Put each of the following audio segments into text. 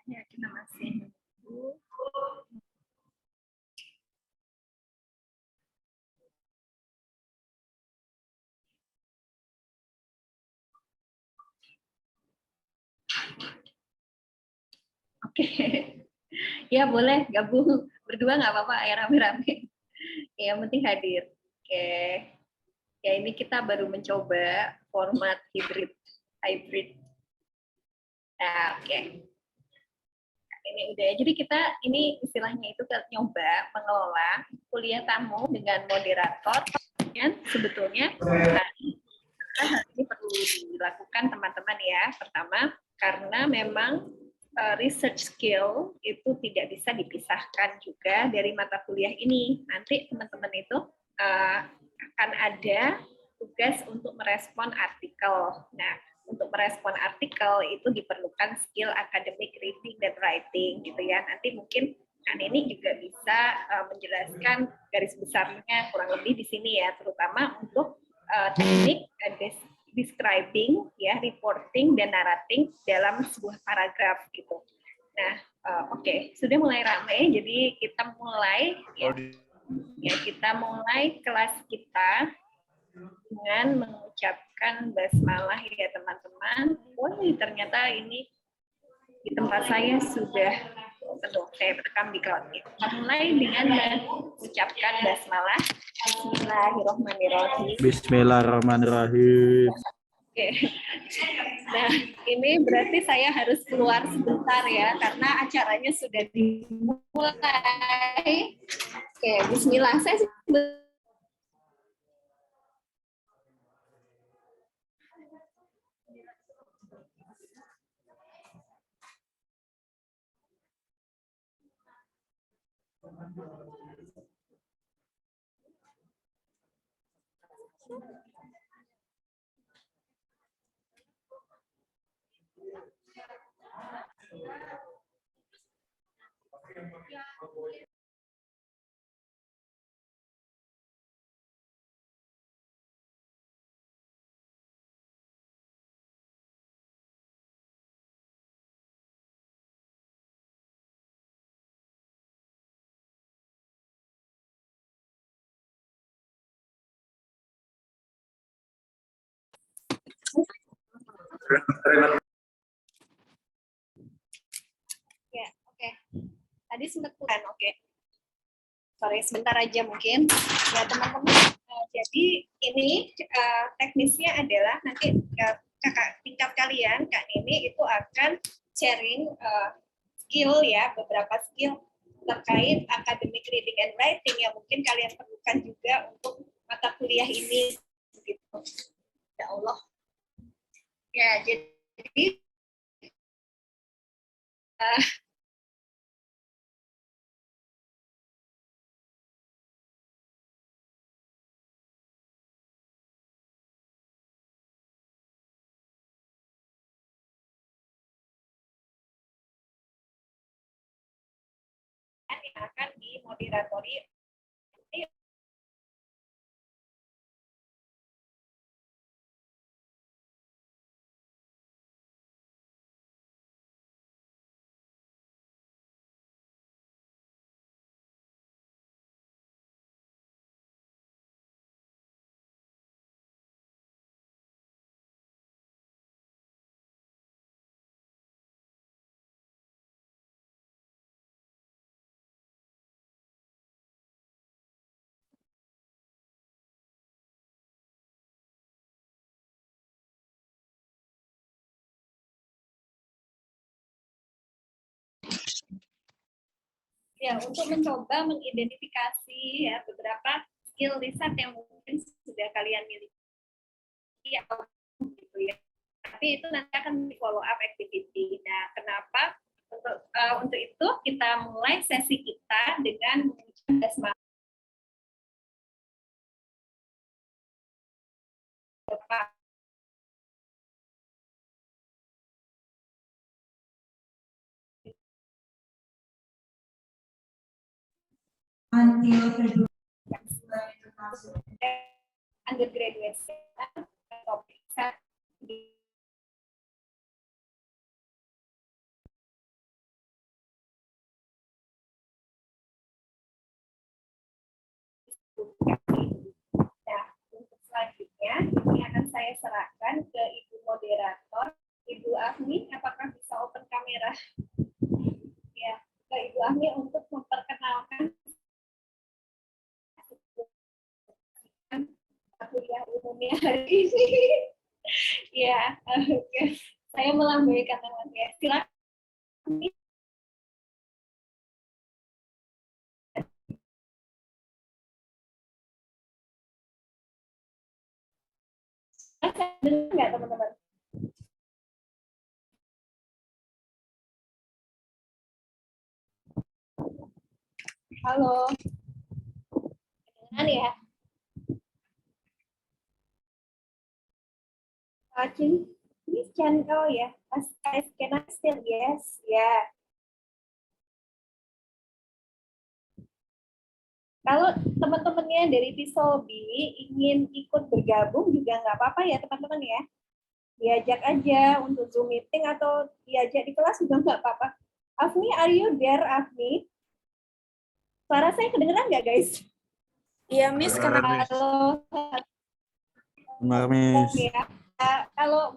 Ya, kita masih menunggu. Oke, ya boleh gabung berdua nggak apa-apa, ya rame-rame. Ya, yang penting hadir. Oke, ya ini kita baru mencoba format hybrid. Nah, oke. Ini udah. Jadi kita ini istilahnya itu nyoba mengelola kuliah tamu dengan moderator. Dan sebetulnya hal ini perlu dilakukan teman-teman ya. Pertama, karena memang research skill itu tidak bisa dipisahkan juga dari mata kuliah ini. Nanti teman-teman itu akan ada tugas untuk merespon artikel. Nah, untuk merespon artikel itu diperlukan skill academic reading dan writing gitu ya. Nanti mungkin ini juga bisa menjelaskan garis besarnya kurang lebih di sini ya, terutama untuk teknik describing, ya, reporting dan narrating dalam sebuah paragraf gitu. Nah, oke, sudah mulai ramai, jadi kita mulai ya kita mulai kelas kita dengan mengucapkan basmalah ya teman-teman. Oh, ternyata ini di tempat saya sudah penuh, saya rekam di cloud. Kita mulai dengan mengucapkan basmalah. Bismillahirrahmanirrahim. Bismillahirrahmanirrahim. Oke. Nah, ini berarti saya harus keluar sebentar ya, karena acaranya sudah dimulai. Oke, bismillah. Saya ya, oke. Tadi sempat kurang, oke. Sorry, sebentar aja mungkin. Ya, teman-teman. Jadi ini teknisnya adalah nanti kakak tingkat kalian, Kak Nini itu akan sharing skill ya, beberapa skill terkait academic reading and writing yang mungkin kalian perlukan juga untuk mata kuliah ini. Begitu. Ya Allah. Ya, jadi yang akan dimoderatori Ya, untuk mencoba mengidentifikasi ya beberapa skill riset yang mungkin sudah kalian miliki gitu ya. Tapi itu nanti akan di follow up activity. Nah, kenapa? Untuk itu kita mulai sesi kita dengan mengucapkan semangat. Undergraduate topik di Nah, untuk selanjutnya ini akan saya serahkan ke Ibu moderator, Ibu Afni. Apakah bisa open kamera? Ya, ke Ibu Afni untuk memperkenalkan kuliah umumnya hari ini. Ya, oke. Saya melambaikan tangannya. Silakan. Dengar nggak teman-teman? Halo. Kedengeran ya? Please can go ya. Can I still? Yes, ya. Kalau teman-temannya dari Visobi ingin ikut bergabung juga nggak apa-apa ya teman-teman ya. Diajak aja untuk Zoom meeting atau diajak di kelas juga nggak apa-apa. Afni, are you there, Afni? Suara saya kedengeran nggak, guys? Iya, Miss, kenapa? Halo. Benar, Miss. Ya. Kalau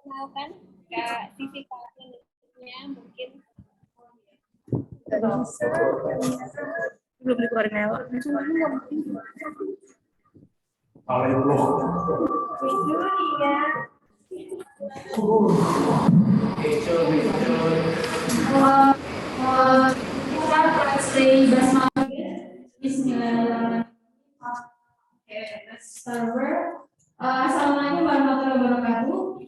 kenalkan Kak Sisi Kak-nya mungkin Belum dikeluarin lewat. Assalamualaikum warahmatullahi wabarakatuh.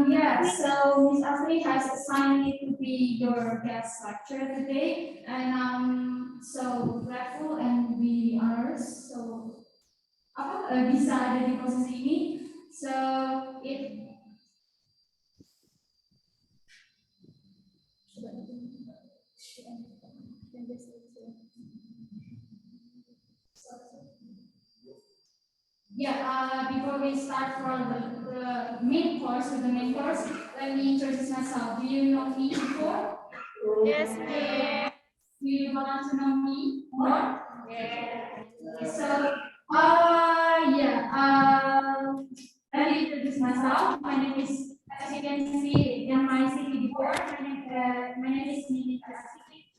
Yeah, so Ms. Asri has assigned me to be your guest lecturer today, and I'm so grateful and be honored. So, bisa ada di posisi ini. So, before we start for the main course, let me introduce myself. Do you know me before? Yes, Do you want to know me more? Yeah. So, let me introduce myself. My name is, as you can see in my CV before, my name is Nidita.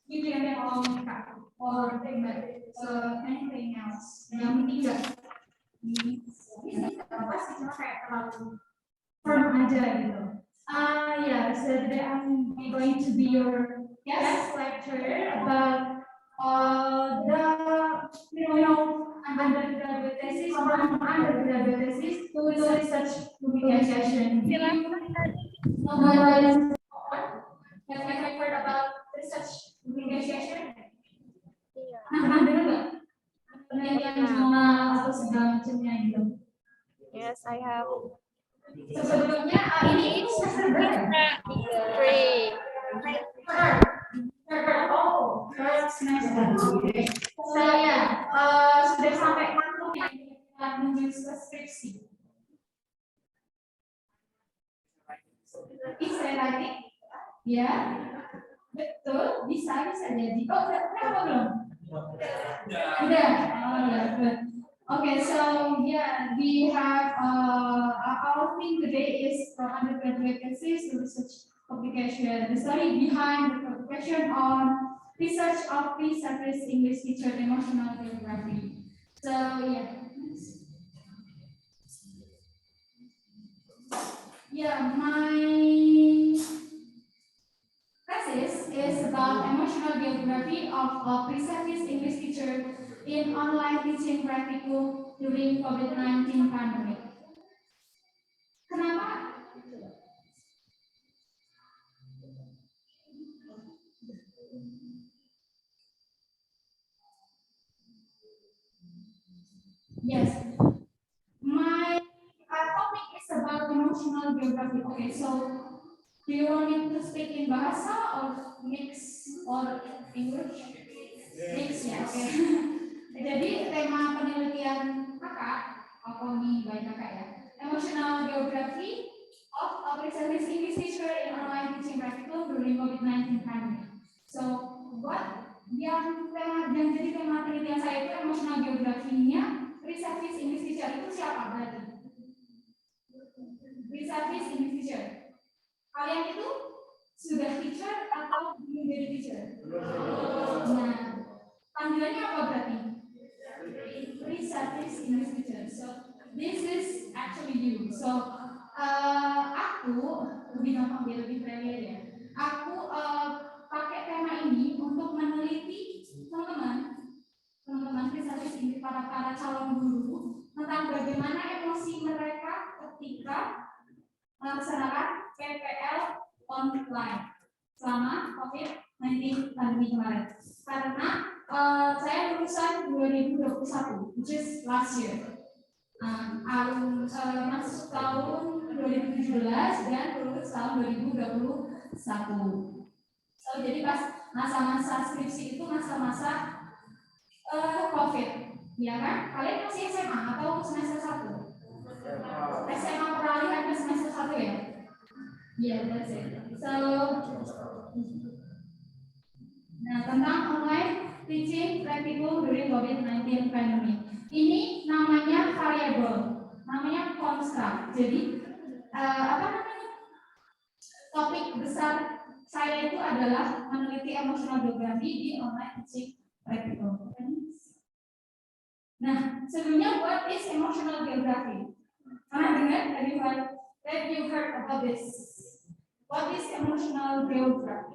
You can call me Kak or Peggy. So, anything else? Yang penting enggak apa sih, cuma kayak terlalu firm aja gitu. So today I'm going to be your guest lecturer about undergraduate thesis to research publication. Have you heard about research publication? Pernah dengar nggak? Penelitian jurnal atau segala macamnya gitu. Yes, I have. Sebelumnya ini semester berapa? 3. Third semester. Saya sudah sampai mantul ya kita menuju skripsi. Bisa lagi? Ya, betul. Bisa jadi. Oh, kenapa belum? Udah. Oh ya, good. Okay, so yeah, we have our theme today is for undergraduate thesis research publication. The study behind the publication on research of pre-service English teacher emotional geography. So yeah. Yeah, my thesis is about emotional geography of a pre-service English teacher in online teaching practicum during COVID-19 pandemic. Kenapa? Yes. My topic is about emotional geography. Okay, so do you want me to speak in bahasa or mix or English? Mix ya, oke. Jadi tema penelitian kakak, apa nih baik kakak ya? Emotional geography of a pre-service English teacher in online teaching practicum during COVID-19 pandemic. So, what yang jadi tema penelitian saya itu emotional geografinya pre-service English teacher itu siapa berarti? Pre-service English teacher. Kalian itu sudah teacher atau belum jadi teacher? Nah, panggilannya apa berarti? Pre-service English teacher. So, this is actually you. So, aku lebih gampang biar lebih familiar ya. Aku pakai tema ini untuk meneliti teman-teman pre-service English para calon guru tentang bagaimana emosi mereka ketika melaksanakan PPL online selama COVID-19 pandemi kemarin. Karena saya lulusan 2021, which is last year. Masuk tahun 2017 dan lulus tahun 2021. So, jadi pas masa-masa skripsi itu masa-masa COVID, ya kan? Kalian masih SMA atau semester 1? SMA peralihan ke semester 1 ya? Yeah, that's it. So, nah tentang online teaching practicum during COVID-19 pandemic. Ini namanya variable, namanya construct. Jadi topik besar saya itu adalah meneliti emotional geography di online teaching practicum. Nah, sebelumnya what is emotional geography? Pernah dengar? Have you heard about this? What is emotional geography?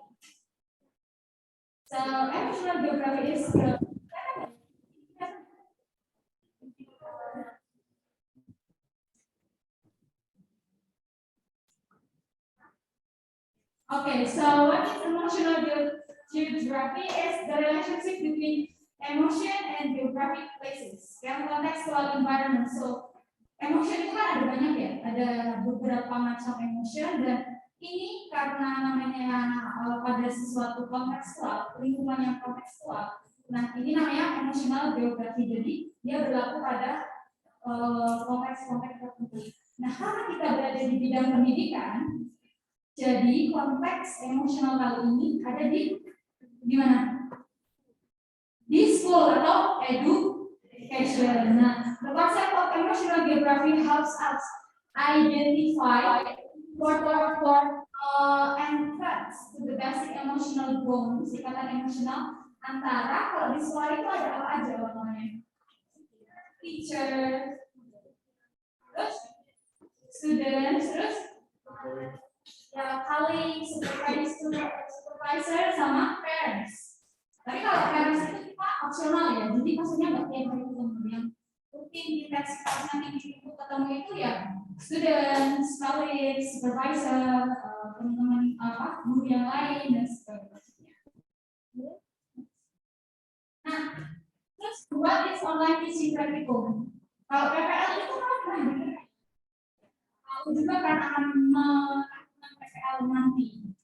So, emotional geography is okay, so what is emotional geography is the relationship between emotion and geographic places. Yang contextual environment. So, emotion itu kan ada banyak ya, ada beberapa macam emotion dan ini karena namanya pada sesuatu kontekstual, lingkungan yang kontekstual. Nah, ini namanya emotional geography. Jadi dia berlaku pada konteks-konteks tertentu. Nah, karena kita berada di bidang pendidikan, jadi konteks emosional kali ini ada di mana? Di school atau education. Nah, the concept of emotional geography helps us identify entrance to the basic emotional bonds, ikatan emosional antara, kalau di sekolah itu ada apa aja namanya? Teacher, terus students, terus ya colleagues, supervisor sama parents. Tapi kalau parents itu kita opsional ya, jadi maksudnya nggak tiap hari ketemu. Yang rutin di teks nanti di buku ketemu itu ya students, colleagues, supervisor, teman-teman guru yang lain dan sebagainya. Nah, terus what is online teaching practicum? Kalau PPL itu kan aku juga akan melakukan PPL nanti,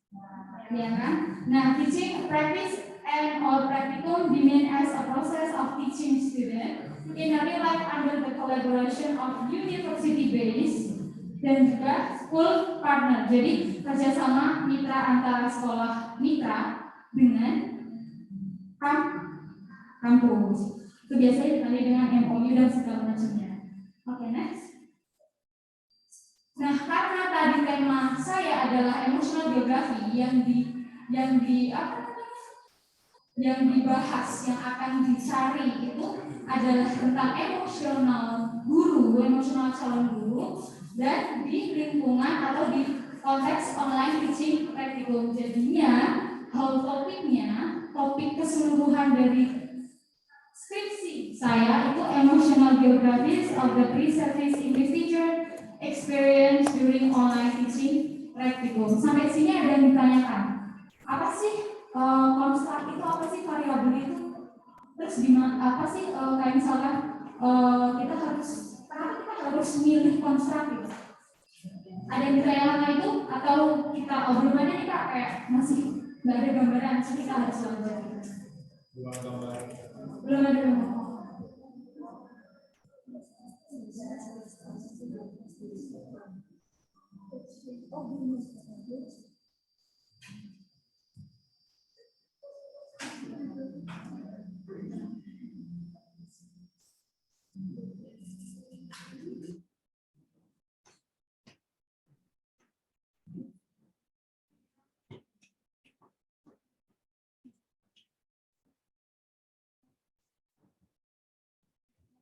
ya kan? Nah, teaching practice and or practicum mean as a process of teaching student in a real life under the collaboration of university-based dan juga school partner. Jadi kerjasama mitra antara sekolah mitra dengan kampus. Itu biasanya ditandai dengan MOU dan segala macamnya. Oke, next. Nah, karena tadi tema saya adalah emotional geography yang dibahas, yang akan dicari itu adalah tentang emosional guru, emosional calon guru, dan di lingkungan atau di konteks online teaching practical. Jadinya whole topik keseluruhan dari skripsi saya itu emotional geographies of the pre-service English teacher experience during online teaching practical. Sampai sini ada yang ditanyakan, apa sih konstrak itu, apa sih variabel itu, terus gimana, apa sih kayak misalkan kenapa kita harus milih konstrak itu? Ada yang ditanyakan itu, atau kita obrolannya kita kayak masih nggak ada gambaran, jadi kita harus belajar. Belum ada gambaran.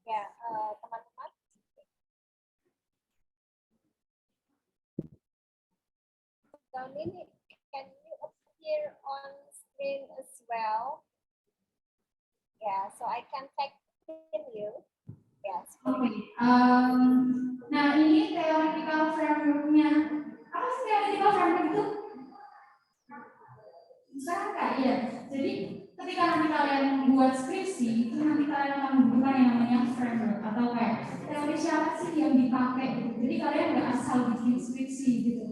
Ya, teman-teman. Can you appear on screen as well? Yeah, so I can tag in you. Yes. Oke. Nah, ini theoretical framework-nya. Apa sih theoretical framework itu? Sekarang Kak, iya. Jadi ketika nanti kalian buat skripsi, itu nanti kalian akan membutuhkan yang namanya framework atau kayak teori siapa sih yang dipakai gitu. Jadi kalian nggak asal bikin skripsi gitu.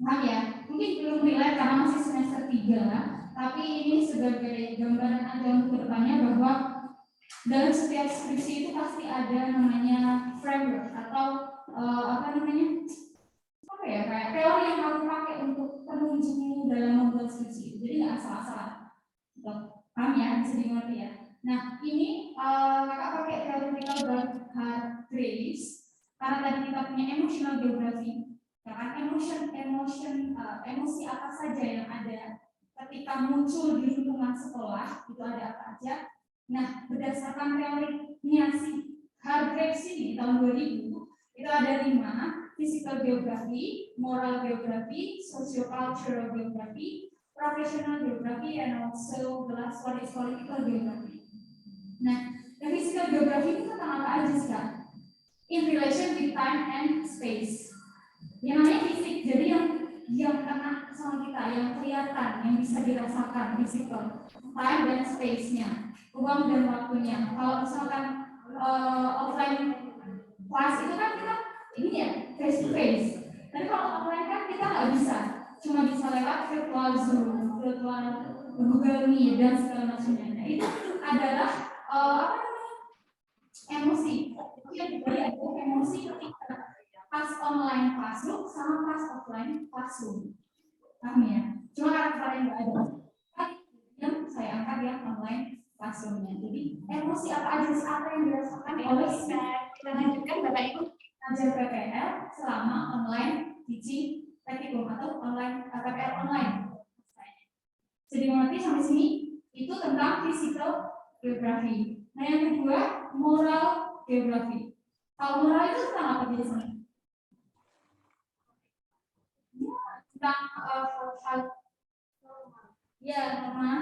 Paham ya? Mungkin belum relate karena masih semester 3, tapi ini sebagai gambaran aja untuk kedepannya bahwa dalam setiap skripsi itu pasti ada namanya framework atau kayak teori yang kamu pakai untuk penunjukmu dalam membuat skripsi. Jadi nggak asal-asalan. Paham ya? Bisa dimengerti ya? Nah, ini kakak pakai theoretical Hargreaves karena tadi kita punya emotional geography. Ya kan, emosi apa saja yang ada ketika muncul di lingkungan sekolah, itu ada apa aja. Nah, berdasarkan teorinya si Hargreaves ini tahun 2000, itu ada 5, physical geography, moral geography, sociocultural geography, professional geography, and also the last one is political geography. Nah, yang physical geography itu tentang apa aja sih, Kak? In relation with time and space. Yang namanya fisik, jadi yang kena sama kita, yang kelihatan, yang bisa dirasakan, physical, time dan space-nya, ruang dan waktunya. Kalau misalkan offline kelas itu kan kita ini ya face to face. Tapi kalau offline kan kita nggak bisa, cuma bisa lewat virtual Zoom, virtual Google Meet dan segala macamnya. Nah, itu adalah emosi. Yang diberi adalah emosi ketika pas online classroom sama pas offline classroom. Paham ya? Cuma karena kalian nggak ada yang saya angkat yang online classroomnya. Jadi emosi apa aja sih, apa yang dirasakan oleh kita lanjutkan Bapak Ibu ngajar PPL selama online teaching practical atau online PPL online. Jadi mengerti sampai sini itu tentang physical geography. Nah, yang kedua moral geography. Kalau moral itu tentang apa biasanya? Tentang norma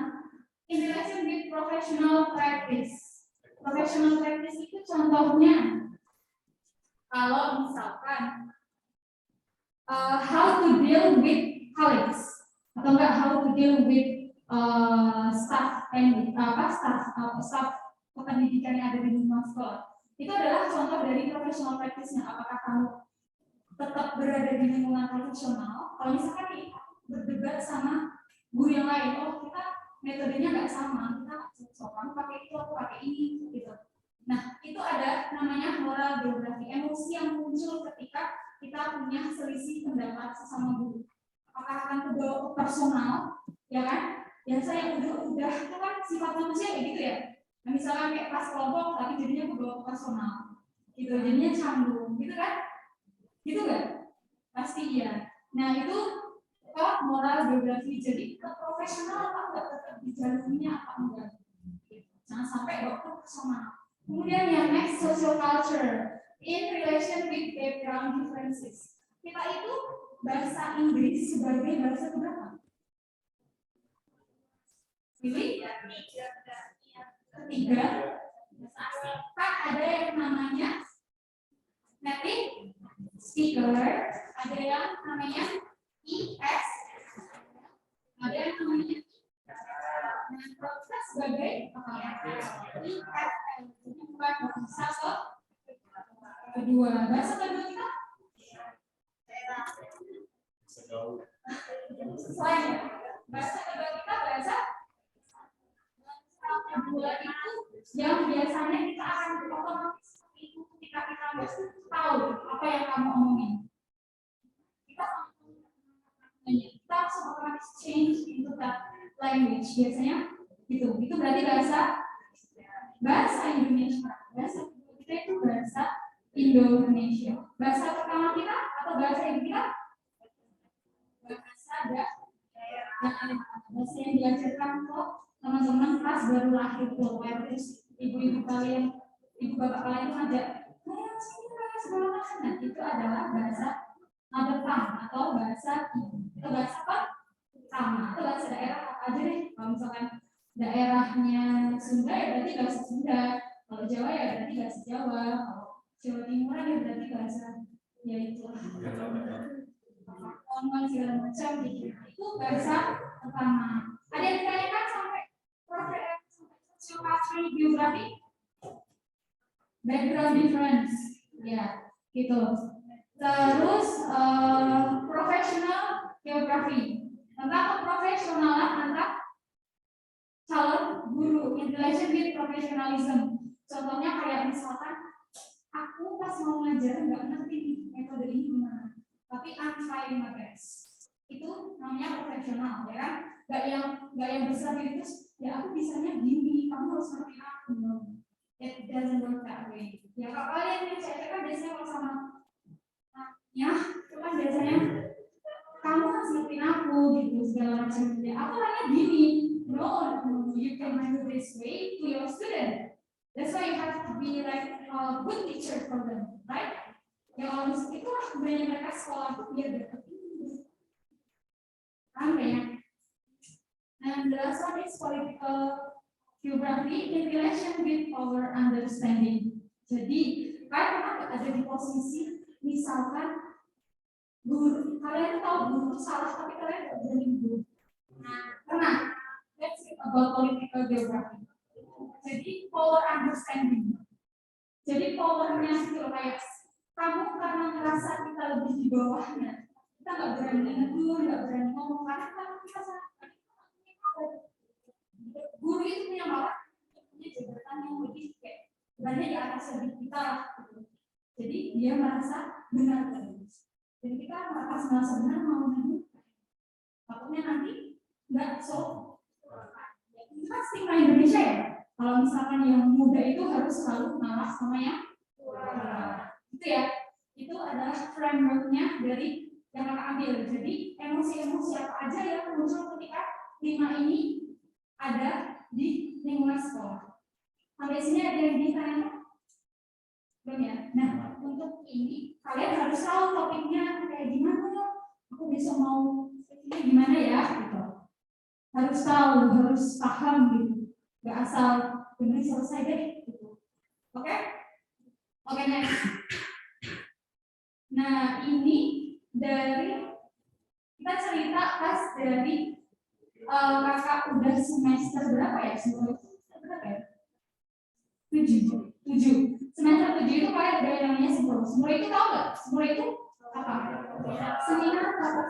in relation with professional practice. Professional practice itu contohnya kalau misalkan how to deal with colleagues atau enggak how to deal with staff and staff pendidikan yang ada di lingkungan sekolah. Itu adalah contoh dari professional practice-nya. Apakah kamu tetap berada di lingkungan profesional? Kalau misalkan nih berdebat sama guru yang lain, oh kita metodenya nggak sama, kita kamu pakai itu, aku pakai ini, gitu. Nah, itu ada namanya moral geography, emosi yang muncul ketika kita punya selisih pendapat sesama guru. Apakah akan terbawa ke personal, ya kan? Ya saya udah itu kan sifat manusia kayak gitu ya. Nah, misalkan kayak kelas kelompok tapi jadinya berbau personal, gitu, jadinya canggung, gitu kan? Gitu kan? Pasti iya. Nah itu moral geografi, jadi profesional apa enggak, tetap di jalurnya apa enggak? Jangan sampai dokter personal. Kemudian yang next, social culture in relation with background differences. Kita itu bahasa Inggris sebagai bahasa keberapa? Pilih ketiga. Kan ada yang namanya native speaker, ada yang namanya ES, ada yang namanya proses sebagai IFM. Jadi bukan bahasa kedua. Bahasa kedua kita selain bahasa kedua kita bahasa kedua itu yang biasanya kita akan otomatis itu ketika kita tahu apa yang kamu omongin. Kita langsung otomatis change into that language biasanya gitu. Itu berarti bahasa Indonesia. Bahasa kita itu bahasa Indonesia. Bahasa pertama kita atau bahasa ibu kita? Bahasa bahasa yang diajarkan kok teman-teman pas baru lahir tuh, terus ibu-ibu kalian, ibu bapak kalian ada segala macam. Nah, itu adalah bahasa mother tongue atau bahasa ibu. Itu bahasa apa? Sama. Itu bahasa daerah apa aja deh. Kalau misalkan daerahnya Sunda ya berarti bahasa Sunda. Kalau Jawa ya berarti bahasa Jawa. Kalau Jawa Timur ya berarti bahasa ya itu. Ngomong segala macam gitu. Itu bahasa pertama. Ada yang ditanyakan sampai social cultural geography? Background difference, ya, gitu. Terus professional geography tentang keprofesionalan antar calon guru in relation with professionalism. Contohnya kayak misalkan aku pas mau ngajar nggak ngerti nih metode ini gimana, tapi I'm trying my best. Itu namanya profesional, ya kan? Gak yang besar itu, ya aku bisanya gini, kamu harus ngerti aku. It doesn't work that way. Ya kalau kalian cek kan biasanya kalau sama ya, itu kan biasanya kamu harus ngerti aku gitu segala macam. Ya aku nanya gini, no, you can do this way to your student. That's why you have to be like a good teacher for them, right? Ya kalau itulah sebenarnya mereka sekolah tuh biar dapat ini. Ya. And the last one is political geography in relation with our understanding. Jadi, kalian pernah ada di posisi, misalkan guru, kalian tahu guru itu salah, tapi kalian tidak berani guru. Pernah? Let's speak about political geography. Jadi, power understanding. Jadi, powernya itu kayak kamu karena merasa kita lebih di bawahnya, kita nggak berani negur, nggak berani ngomong karena kita salah. Guru itu punya power, punya jabatan yang lebih kayak berada di atas dari kita, gitu. Jadi dia merasa benar terus. Jadi kita merasa benar mau negur, takutnya nanti nggak itu kan stigma Indonesia ya. Kalau misalkan yang muda itu harus selalu ngalah sama yang itu ya, itu adalah frameworknya dari yang kakak ambil. Jadi emosi-emosi apa aja yang muncul ketika 5 ini ada di lingkungan sekolah. Sampai sini ada yang ditanya? Belum ya? Nah, untuk ini kalian harus tahu topiknya kayak gimana. Aku bisa mau ini gimana ya? Gitu. Harus tahu, harus paham gitu. Gak asal benar selesai deh. Gitu. Oke? Oke, next. Nah, ini dari kita cerita pas dari kakak udah semester berapa ya? Berapa ya? 7. Semester 7 itu kalian ada yang namanya Sempro. Sempro itu tahu nggak? Sempro itu apa? Seminar proposal.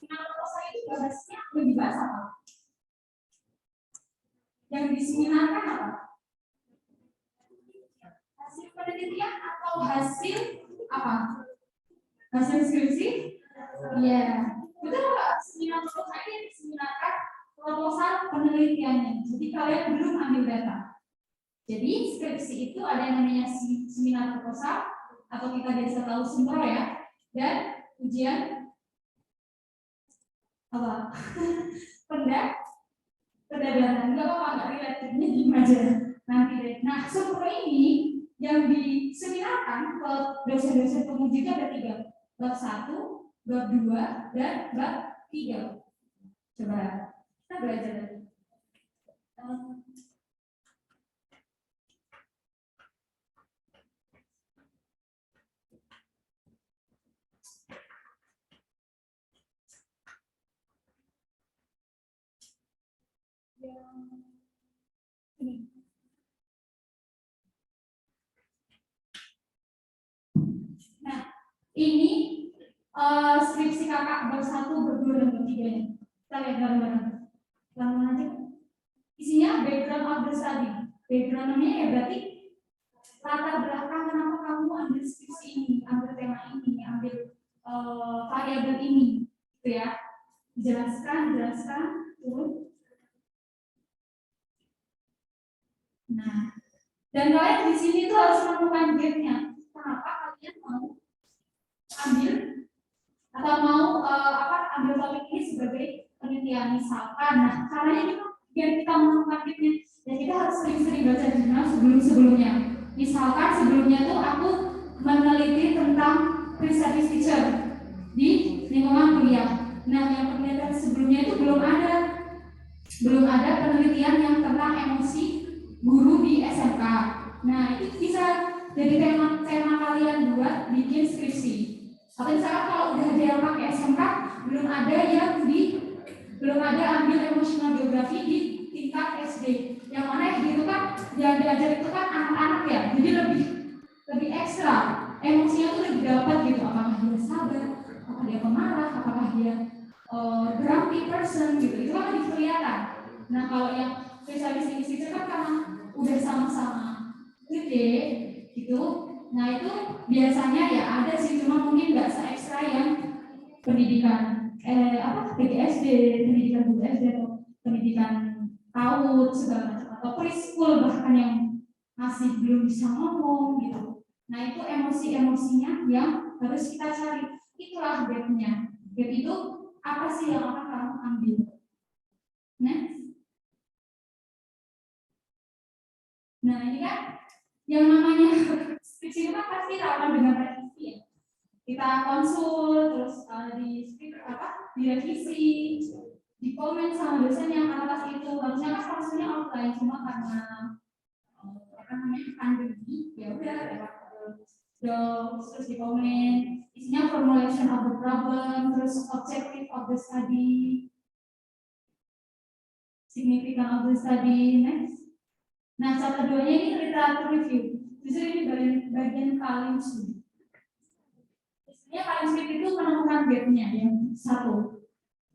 Seminar proposal itu bahasnya lebih bahas apa? Yang diseminarkan apa? Hasil penelitian atau hasil apa? Hasil skripsi? Iya. Betul nggak? Seminar proposal ini diseminarkan proposal penelitiannya. Jadi kalian belum ambil data. Jadi skripsi itu ada yang namanya seminar proposal atau kita biasa tahu simpro ya, dan ujian apa? Pendadaran. Enggak apa-apa, nggak relate-nya diem aja nanti deh. Nah, simpro ini yang diseminarkan ke dosen-dosen penguji itu ada 3, bab 1, bab 2, dan bab 3. Coba kita belajar. Nah, ini skripsi kakak bab 1, bab 2, dan bab 3 nya. Kita lihat bareng-bareng. Langsung aja. Isinya background of the study. Background-nya ya berarti latar belakang kenapa kamu ambil skripsi ini, ambil tema ini, ambil variabel ini, gitu ya. Jelaskan, turun. Nah, dan kalian di sini tuh harus menemukan gap-nya. Kenapa kalian mau ambil atau mau ambil topik ini sebagai penelitian misalkan. Nah, caranya itu biar kita menemukan gap-nya, dan kita harus sering-sering baca jurnal sebelumnya. Misalkan sebelumnya tuh aku meneliti tentang pre-service teacher di lingkungan kuliah. Nah, yang penelitian sebelumnya itu belum ada penelitian yang tentang emosi guru di SMK. Nah, itu bisa jadi tema kalian buat bikin skripsi. Atau misalkan kalau udah ada yang pakai SMK, belum ada ambil emotional geography di tingkat SD. Yang mana gitu kan yang diajar itu kan anak-anak ya, jadi lebih ekstra. Emosinya tuh lebih dapat gitu. Apakah dia sabar, apakah dia pemarah, apakah dia grumpy person gitu. Itu kan lebih kelihatan. Nah, kalau yang spesialis ini kan karena udah sama-sama gede gitu. Nah, itu biasanya ya ada sih, cuma mungkin nggak se-ekstra yang pendidikan PGSD, pendidikan guru SD atau pendidikan PAUD segala macam, atau preschool bahkan yang masih belum bisa ngomong gitu. Nah, itu emosi-emosinya yang harus kita cari. Itulah gap-nya. Gap itu apa sih yang akan kamu ambil? Nah, ini kan yang namanya skripsi itu kan pasti rawan dengan revisi ya. Kita konsul, terus direvisi, di komen sama dosen yang atas itu. Harusnya kan konsulnya offline, cuma karena pandemi, ya udah lewat docs, terus di komen. Isinya formulation of the problem, terus objective of the study, significance of the study, next. Nah, chapter 2-nya ini literature review. Justru ini bagian kalian studi. Istilahnya kalian studi itu menemukan gap-nya yang satu.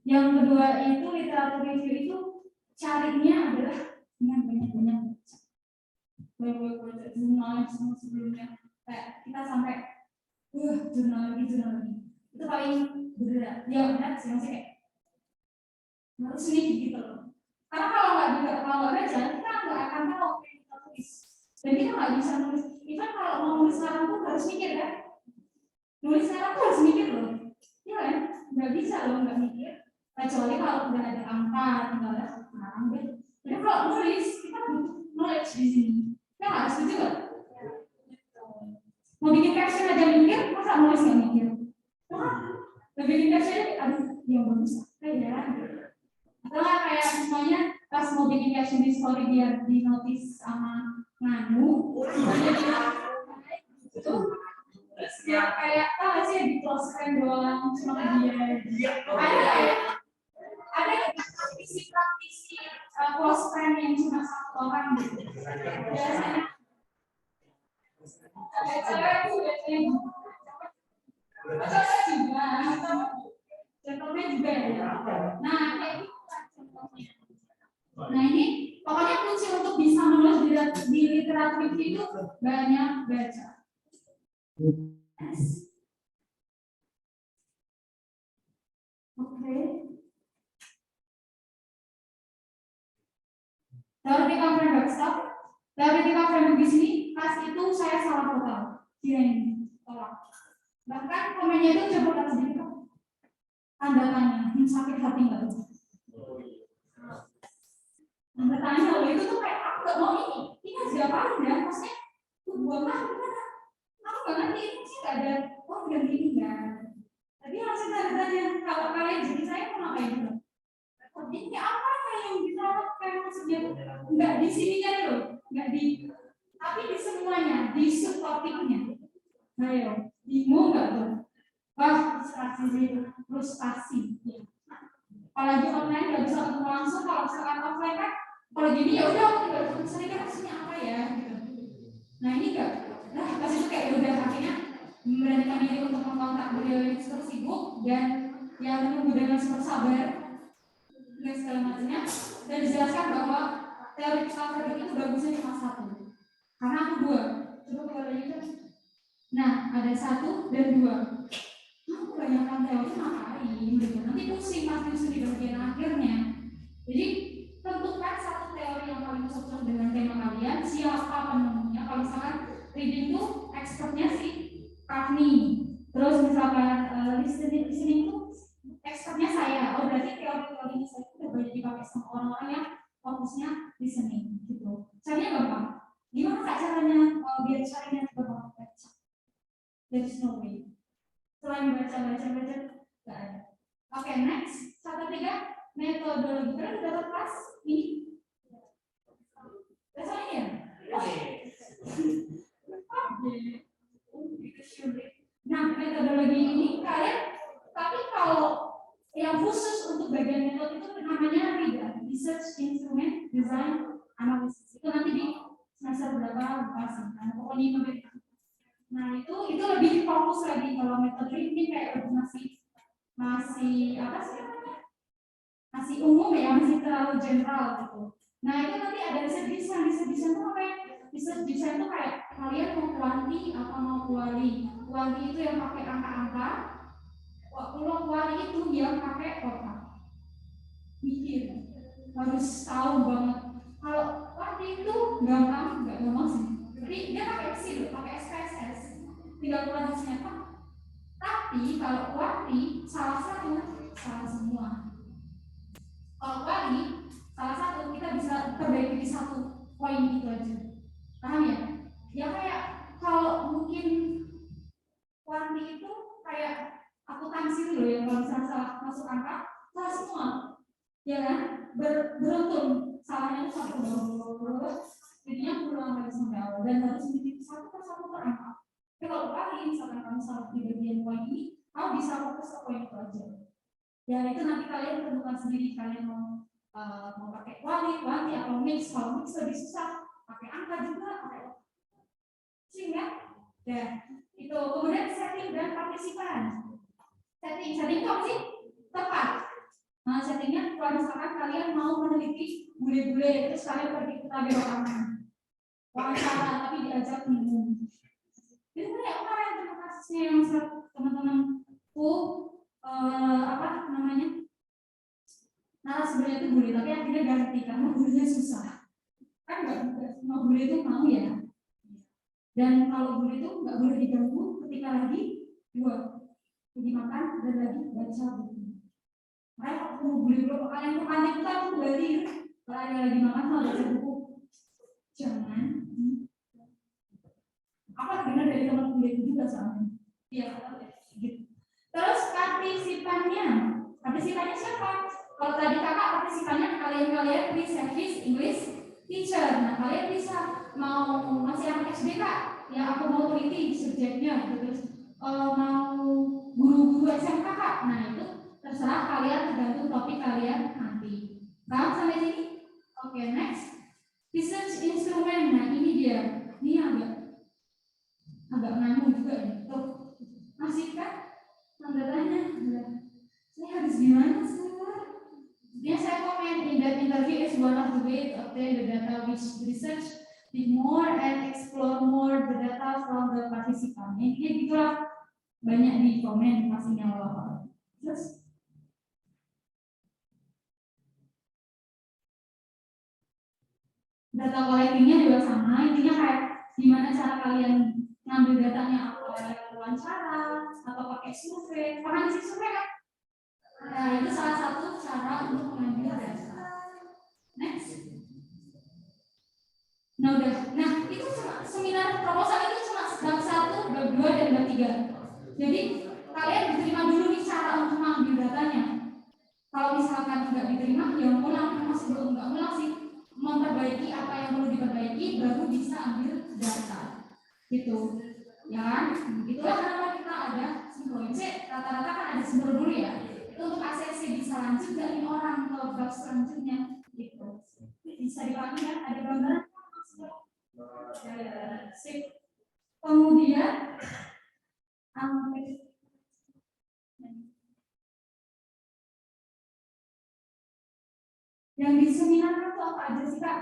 Yang kedua itu literature review itu carinya adalah dengan banyak-banyak baca jurnal yang sebelumnya. Kayak kita sampai jurnal lagi. Itu paling berat. Ya berat sih, masih kayak harus nih gitu loh. Karena kalau nggak baca, kita nggak akan tahu apa yang kita tulis. Dan kita nggak bisa nulis. Even kalau mau nulis sekarang pun harus mikir kan? Nulis sekarang pun harus mikir loh. Iya kan? Nggak bisa loh nggak mikir. Kecuali kalau udah ada angka, tinggal ambil. Jadi kalau nulis, kita butuh knowledge di sini. Kita nggak setuju nggak? Mau bikin caption aja mikir, masa nulis nggak mikir? Mau bikin caption, aduh, yang bagus. Kayak atau kayak misalnya pas mau bikin caption di story biar di notice sama Nganu itu ya kayak apa sih di close friend doang cuma dia ada praktisi close friend yang cuma satu orang gitu biasanya cewek tuh biasanya contohnya juga ya. Nah kayak gitu contohnya. Nah ini pokoknya kunci untuk bisa menulis di literatur itu banyak baca. Oke. Theoretical framework stop. Theoretical framework di sini, pas itu saya salah total. Kirain tolak. Bahkan komennya itu coba lihat sedikit. Tanda tanya, sakit hati nggak tuh? Tanda tanya, loh itu tuh kayak aku nggak mau ini harus diapain ya? Maksudnya, tuh buang lah gimana? Aku nggak ngerti ini sih nggak ada. Oh ganti ini nggak. Tadi langsung tanda tanya, kalau kalian jadi saya mau ngapain gitu? Ini apa yang kita lakukan maksudnya? Nggak di sininya loh, nggak di, tapi di semuanya, di subtopiknya. Ayo, bingung nggak tuh? Wah, frustasi. Ya. Apalagi online nggak bisa ketemu langsung, kalau misalkan offline kan, kalau gini ya udah aku tinggal tulisannya kan maksudnya apa ya? Gitu. Nah ini enggak, nah pas itu kayak udah akhirnya memberanikan diri untuk mengontak beliau yang super sibuk dan yang menunggu dengan super sabar dan segala macamnya, dan dijelaskan bahwa teori psikologi itu bagusnya cuma satu, karena aku dua. Coba kita lanjutkan. Nah ada satu dan dua. Aku kebanyakan teori ngapain gitu. Nanti pusing pas nyusun di bagian akhirnya. Jadi tentukan satu teori yang paling cocok dengan tema kalian. Siapa penemunya? Kalau misalkan reading tuh expertnya si Kafni. Terus misalkan listening tuh expertnya saya. Oh berarti teori-teori ini saya udah banyak dipakai sama orang-orang yang fokusnya listening gitu. Caranya gampang. Gimana kak caranya biar caranya gampang baca? There's no way. Selain baca, nggak ada. Oke, next. 1-3, metodologi. Kalian udah dapat kelas ini? Dasar ini ya? Nah, metodologi ini kalian, tapi kalau yang khusus untuk bagian metode itu namanya RIDA, Research Instrument Design Analysis. Itu nanti di semester berapa lupa sih. Nah, pokoknya itu. Nah itu lebih fokus lagi. Kalau metode ini kayak masih apa sih namanya? Masih umum ya, masih terlalu general gitu. Nah itu nanti ada riset desain itu apa ya? Riset desain itu kayak kalian mau quanti atau mau quali. Quanti itu yang pakai angka-angka. Quali itu yang pakai kotak. Mikir, harus tahu banget. Kalau quanti itu gampang, nggak gampang sih. Jadi dia pakai Excel, pakai SPSS. Tinggal keluar hasilnya apa? Tapi kalau quanti salah satu, salah semua. Kalau quali salah satu kita bisa perbaiki di satu poin itu aja. Paham ya? Ya kayak kalau mungkin quanti itu kayak akuntansi dulu ya, kalau misalnya salah masuk angka, salah semua. Ya kan? Beruntun salahnya itu satu jadinya berulang lagi sampai awal dan harus menjadi satu persatu per angka. Tapi kalau kali misalkan kamu salah di bagian poin ini, kamu bisa fokus ke poin itu aja. Ya itu nanti kalian tentukan sendiri kalian mau pakai quanti atau mix. Kalau mix lebih susah, pakai angka juga, pakai sehingga ya itu. Kemudian setting dan partisipan. Setting apa sih? Tepat. Nah, settingnya kalau misalkan kalian mau meneliti bule-bule, terus kalian pergi ke tabel wawancara tapi diajak minum. Jadi kayak kemarin teman kasusnya yang teman-temanku apa namanya? Narasumbernya itu bule, tapi akhirnya ganti karena bulenya susah. Kan nggak semua bule itu mau ya. Dan kalau bule itu nggak boleh diganggu ketika lagi lagi makan dan lagi baca buku. Mereka aku beli dulu kalian ke kantin itu aku beli. Kalau ada lagi makan mau baca buku, jangan. Apa dengar dari teman kuliah juga soalnya. Iya, gitu. Terus partisipannya siapa? Kalau tadi kakak partisipannya kalian pre-service English teacher. Nah kalian bisa mau masih anak SD kak, ya aku mau teliti subjeknya gitu. Mau guru-guru SMK kak, nah itu terserah kalian, tergantung topik kalian nanti. Paham sampai sini? Oke, next. Research instrument. Nah ini dia. Ini agak nganu juga ya. Tuh, masih kan? Tanda tanya. Saya harus gimana sekarang? Dia saya komen in that interview is one of the way to obtain the data which research the more and explore more the data from the participant. Intinya gitulah, banyak di komen pastinya awal-awal. Terus Data collecting-nya juga sama, intinya kayak gimana cara kalian ngambil datanya, apa lewat wawancara atau pakai survei. Paham sih survei kan? Nah, itu salah satu cara untuk mengambil data. Next. Nah, udah. Nah, itu cuma seminar proposal itu cuma bab 1, bab 2, dan bab 3. Jadi, kalian diterima dulu nih cara untuk mengambil datanya. Kalau misalkan nggak diterima, ya ulang, masih belum nggak ulang sih. Memperbaiki apa yang perlu diperbaiki, baru bisa ambil data. Gitu. Ya kan? Itulah kenapa kita ada sinkron. Rata-rata kan ada sinkron dulu ya. Itu untuk ACC bisa lanjut dari orang ke bab selanjutnya. Gitu. Bisa dipanggil ya, ada gambaran. Sip. Kemudian yang di seminar itu apa aja sih Kak?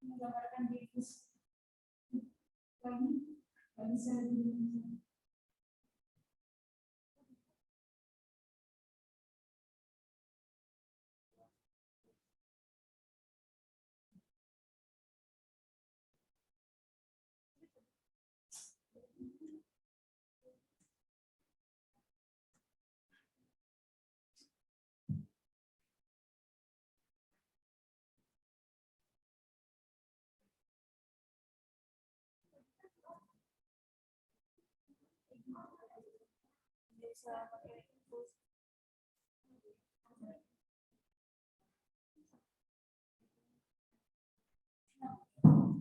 Menggambarkan diri lagi, nggak bisa di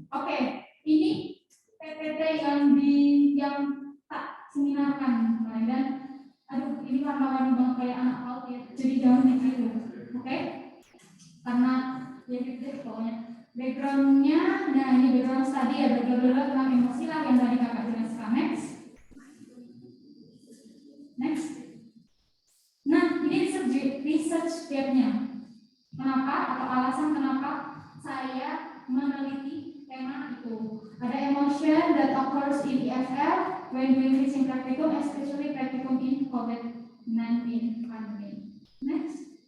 Oke, ini PPT yang tak seminarkan kemarin dan aduh ini warna-warni banget kayak anak laut ya, jadi jangan ditiru, oke? Karena ya gitu deh pokoknya. Backgroundnya, nah ini background tadi ya, bla tentang emosi lah yang tadi kakak jelaskan. Next. Nah ini research paper-nya. Kenapa atau alasan kenapa saya meneliti tema itu? Ada emotion that occurs in EFL when doing teaching practicum, especially practicum in COVID-19 pandemic. Next.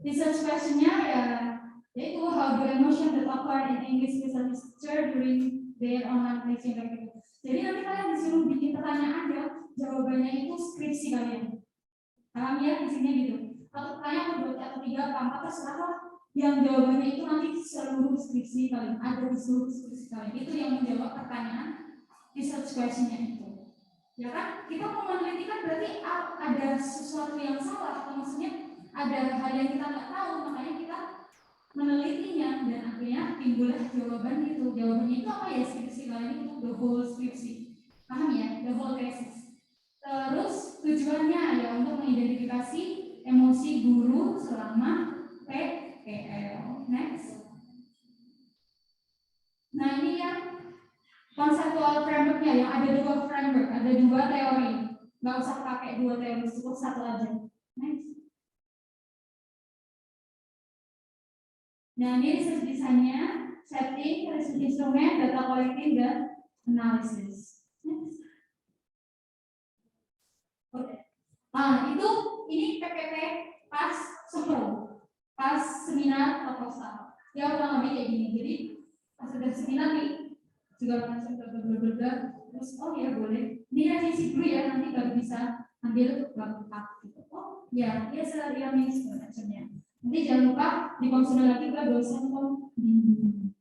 Research question-nya ya, yaitu how do emotion that occur in English literature during their online teaching practicum. Jadi nanti kalian disuruh bikin pertanyaan ya, jawabannya itu skripsi kalian. Paham ya di sini gitu. Atau pertanyaan atau 2 atau 3 atau 4 terserah, yang jawabannya itu nanti seluruh deskripsi kalian, ada di seluruh deskripsi kalian. Itu yang menjawab pertanyaan research question-nya itu. Ya kan? Kita mau meneliti kan berarti ada sesuatu yang salah, atau maksudnya ada hal yang kita nggak tahu, makanya kita menelitinya dan akhirnya timbullah jawaban itu. Jawabannya itu apa ya, skripsi kalian itu the whole skripsi. Paham ya? The whole thesis. Terus tujuannya ya untuk mengidentifikasi emosi guru selama PPL. Next. Nah ini yang conceptual framework-nya yang ada 2 framework, ada 2 teori. Nggak usah pakai 2 teori, cukup 1 aja. Next. Nah ini research desainnya, setting, research instrumen, data collecting, dan analysis. Next. Oke. Nah, ini PPT pas sebelum, pas seminar proposal. Ya kurang lebih kayak gini. Jadi pas sudah seminar nih, juga macam bla terus oh ya boleh. Ini revisi dulu ya, nanti baru bisa ambil bab gitu. Oh ya, ya saya miss macamnya. Nanti jangan lupa dikonsul lagi ke dosen pembimbing.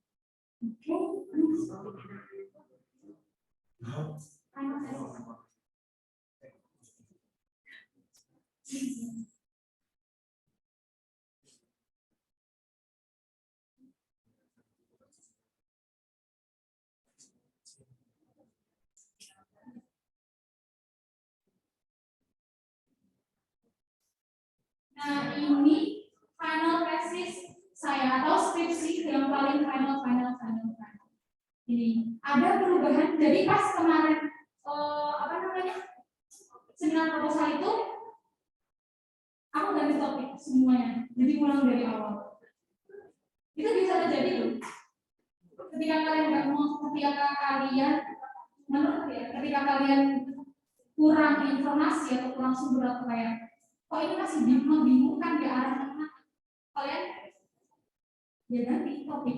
Nah ini final thesis saya atau skripsi yang paling final. Ini ada perubahan. Jadi pas kemarin seminar proposal itu aku ganti topik semuanya. Jadi ulang dari awal. Itu bisa terjadi loh. ketika kalian nggak mau, ketika kalian menurut ya, ketika kalian kurang informasi atau kurang sumber atau kayak oh ini masih membingungkan di arah mana, kalian ya ganti topik.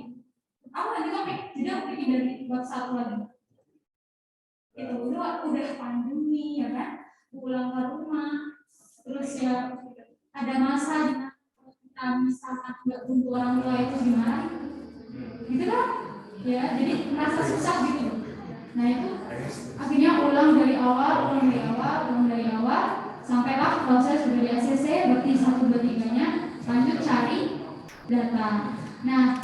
Aku ganti topik, jadi aku bikin dari bab satu lagi. Itu udah pandemi ya kan, pulang ke rumah, terus ya ada masa di kita misalkan nggak butuh orang tua itu gimana, gitu kan? Ya, jadi merasa susah gitu. Nah itu akhirnya ulang dari awal, sampailah proses sudah di ACC, berarti 1, 2, 3-nya, lanjut cari data. Nah,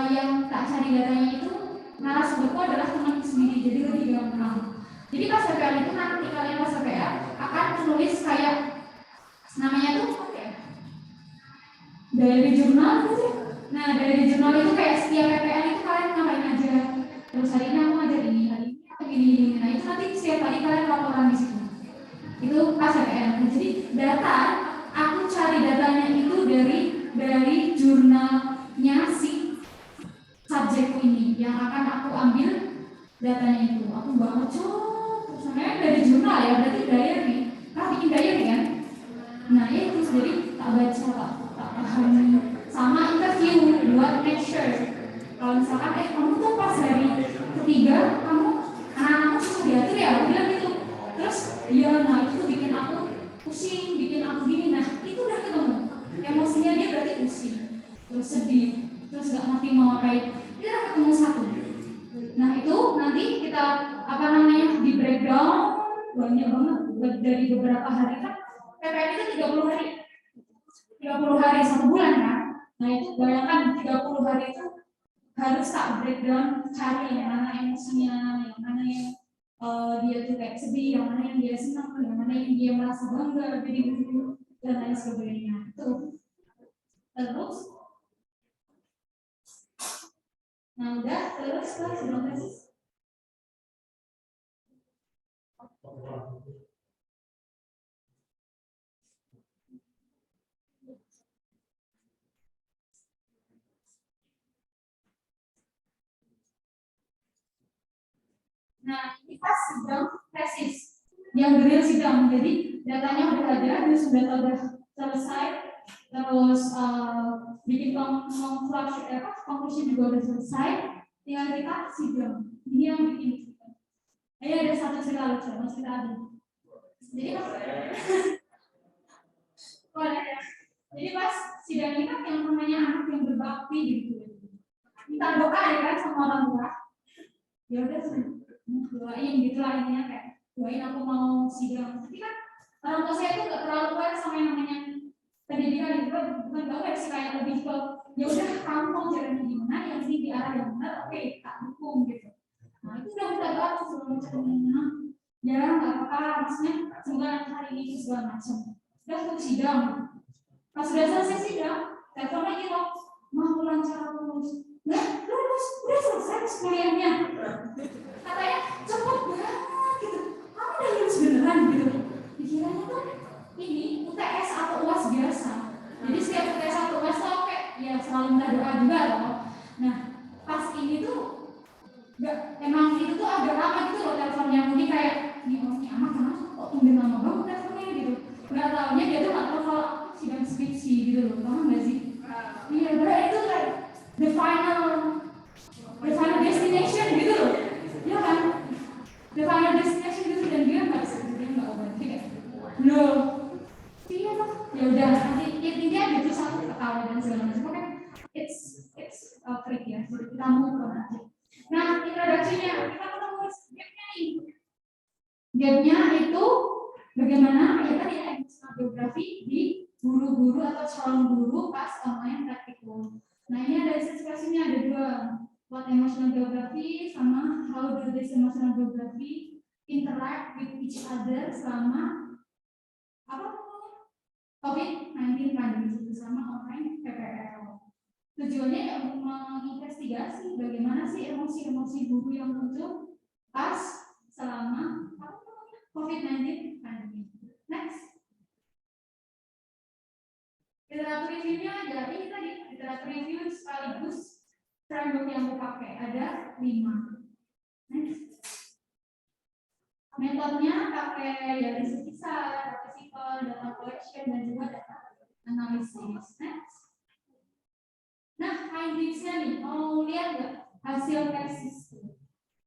yang tak cari datanya itu narasumberku adalah teman sendiri, jadi lebih gampang. Jadi pas PPL itu nanti kalian pas PPL akan menulis kayak namanya tuh apa ya? Diary journal gitu. Nah, diary journal itu kayak setiap PPL itu kalian ngapain aja. Terus hari ini aku ngajar ini, hari ini aku gini. Nah, itu nanti setiap hari kalian laporan di situ. Itu pas PPL. Jadi data, aku cari datanya itu dari jurnalnya si subjekku ini yang akan aku ambil datanya itu. Aku bawa sebenarnya dari jurnal ya, berarti diary. Nah, bikin diary kan? Nah, itu jadi tak baca, tak pahami. Sama interview buat make sure. Kalau misalkan, kamu tuh pas hari ketiga, kamu anak-anakmu susah diatur ya, aku bilang gitu. Terus, iya, nah itu bikin aku pusing, bikin aku gini. Nah, itu udah ketemu. Emosinya dia berarti pusing, terus sedih, terus gak ngerti mau ngapain. Itu udah ketemu satu. Nah, itu nanti kita di breakdown banyak banget dari beberapa hari kan. PPL itu 30 hari. 30 hari 1 bulan kan. Nah, itu bayangkan 30 hari itu harus tak breakdown, cari yang mana emosinya, yang mana yang dia tuh kayak sedih, yang mana yang dia senang, yang mana yang dia merasa bangga, jadi guru dan lain sebagainya. Tuh. Terus, nah udah terus lah sebelum tesis. Nah, ini pas sidang tesis yang real sidang, jadi datanya udah ada, terus data udah selesai, terus bikin conclusion juga udah selesai, tinggal kita sidang. Ini yang bikin sidang. Ada satu cerita lucu, mas kita ada. Jadi pas jadi pas sidang ini kan yang namanya anak yang berbakti gitu, minta doa ya kan sama orang tua. Ya udah doain gitu lah intinya, kayak doain aku mau sidang. Tapi kan orang tua saya itu nggak terlalu aware sama yang namanya pendidikan itu, bukan nggak aware sih, kayak lebih ke ya udah kamu mau jalannya gimana, yang ini di arah yang benar, oke tak dukung gitu. Nah itu udah kita doa tuh sebelum menceritakan jarang nggak apa-apa, maksudnya semoga nanti hari ini segala macam. Udah tuh sidang, pas sudah selesai sidang, telepon lagi loh, mau lancar lulus. Nah, lulus, udah selesai kuliahnya. Katanya cepet banget gitu, kamu udah lulus beneran gitu. Pikirannya tuh ini UTS atau UAS biasa. Jadi setiap UTS atau UAS tuh oke, ya selalu minta doa juga loh. Nah, pas ini tuh emang itu tuh agak lama gitu loh teleponnya. Mungkin kayak ini orangnya amat kenapa kok tumben lama banget teleponnya gitu. Nggak taunya dia tuh nggak tahu kalau sidang skripsi gitu loh, paham nggak sih? Iya, berarti itu kayak the final destination gitu loh, ya kan? The final destination gitu, dan dia nggak obat kayak loh, iya loh, ya udah nanti intinya gitu satu ketawa dan segala macam kan, it's freak ya, jadi kita mau nanti. Nah, introduction-nya kita ketemu gap-nya nih. Gap-nya itu bagaimana ya tadi emotional geography di guru-guru atau calon guru pas online praktikum. Nah, ini ada spesifikasinya, ada 2, what emotional geography sama how do this emotional geography interact with each other selama COVID-19 pandemi sama online PPL. Tujuannya ya untuk menginvestigasi bagaimana sih emosi-emosi guru yang muncul pas selama COVID-19 pandemi. Next. Literatur review-nya ada ini tadi, literatur review sekaligus framework yang aku pakai ada 5. Metodenya pakai ya riset besar, statistical, data collection, dan juga data analisis. Nah, findings-nya nih, mau lihat nggak hasil tesis?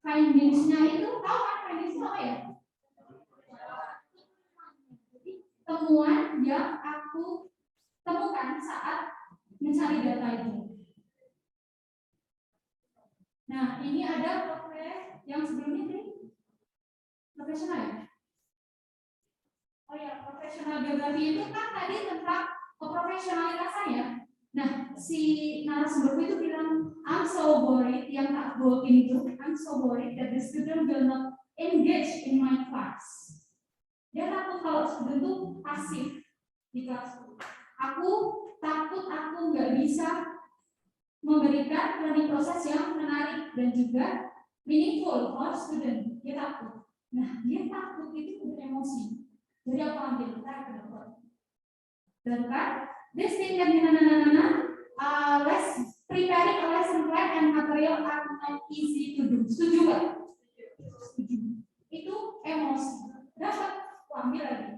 Findings-nya itu, tahu kan findings-nya apa ya? Temuan yang aku temukan saat mencari data itu. Nah, ini ada yang sebelumnya nih. Profesional ya? Oh ya, profesional geografi itu kan tadi tentang keprofesionalitasan ya. Nah, si narasumberku itu bilang, I'm so worried, yang tak boldin itu, I'm so worried that the student will not engage in my class. Dia takut kalau student itu pasif di kelasku. Aku takut aku nggak bisa memberikan learning proses yang menarik dan juga meaningful for student. Dia takut. Nah, dia takut itu beremosi. Jadi aku ambil kita dapat. Dan kan, this thing that let's preparing a lesson plan and material are not easy to do. Setuju nggak? Setuju. Itu emosi. Dapat, aku ambil lagi.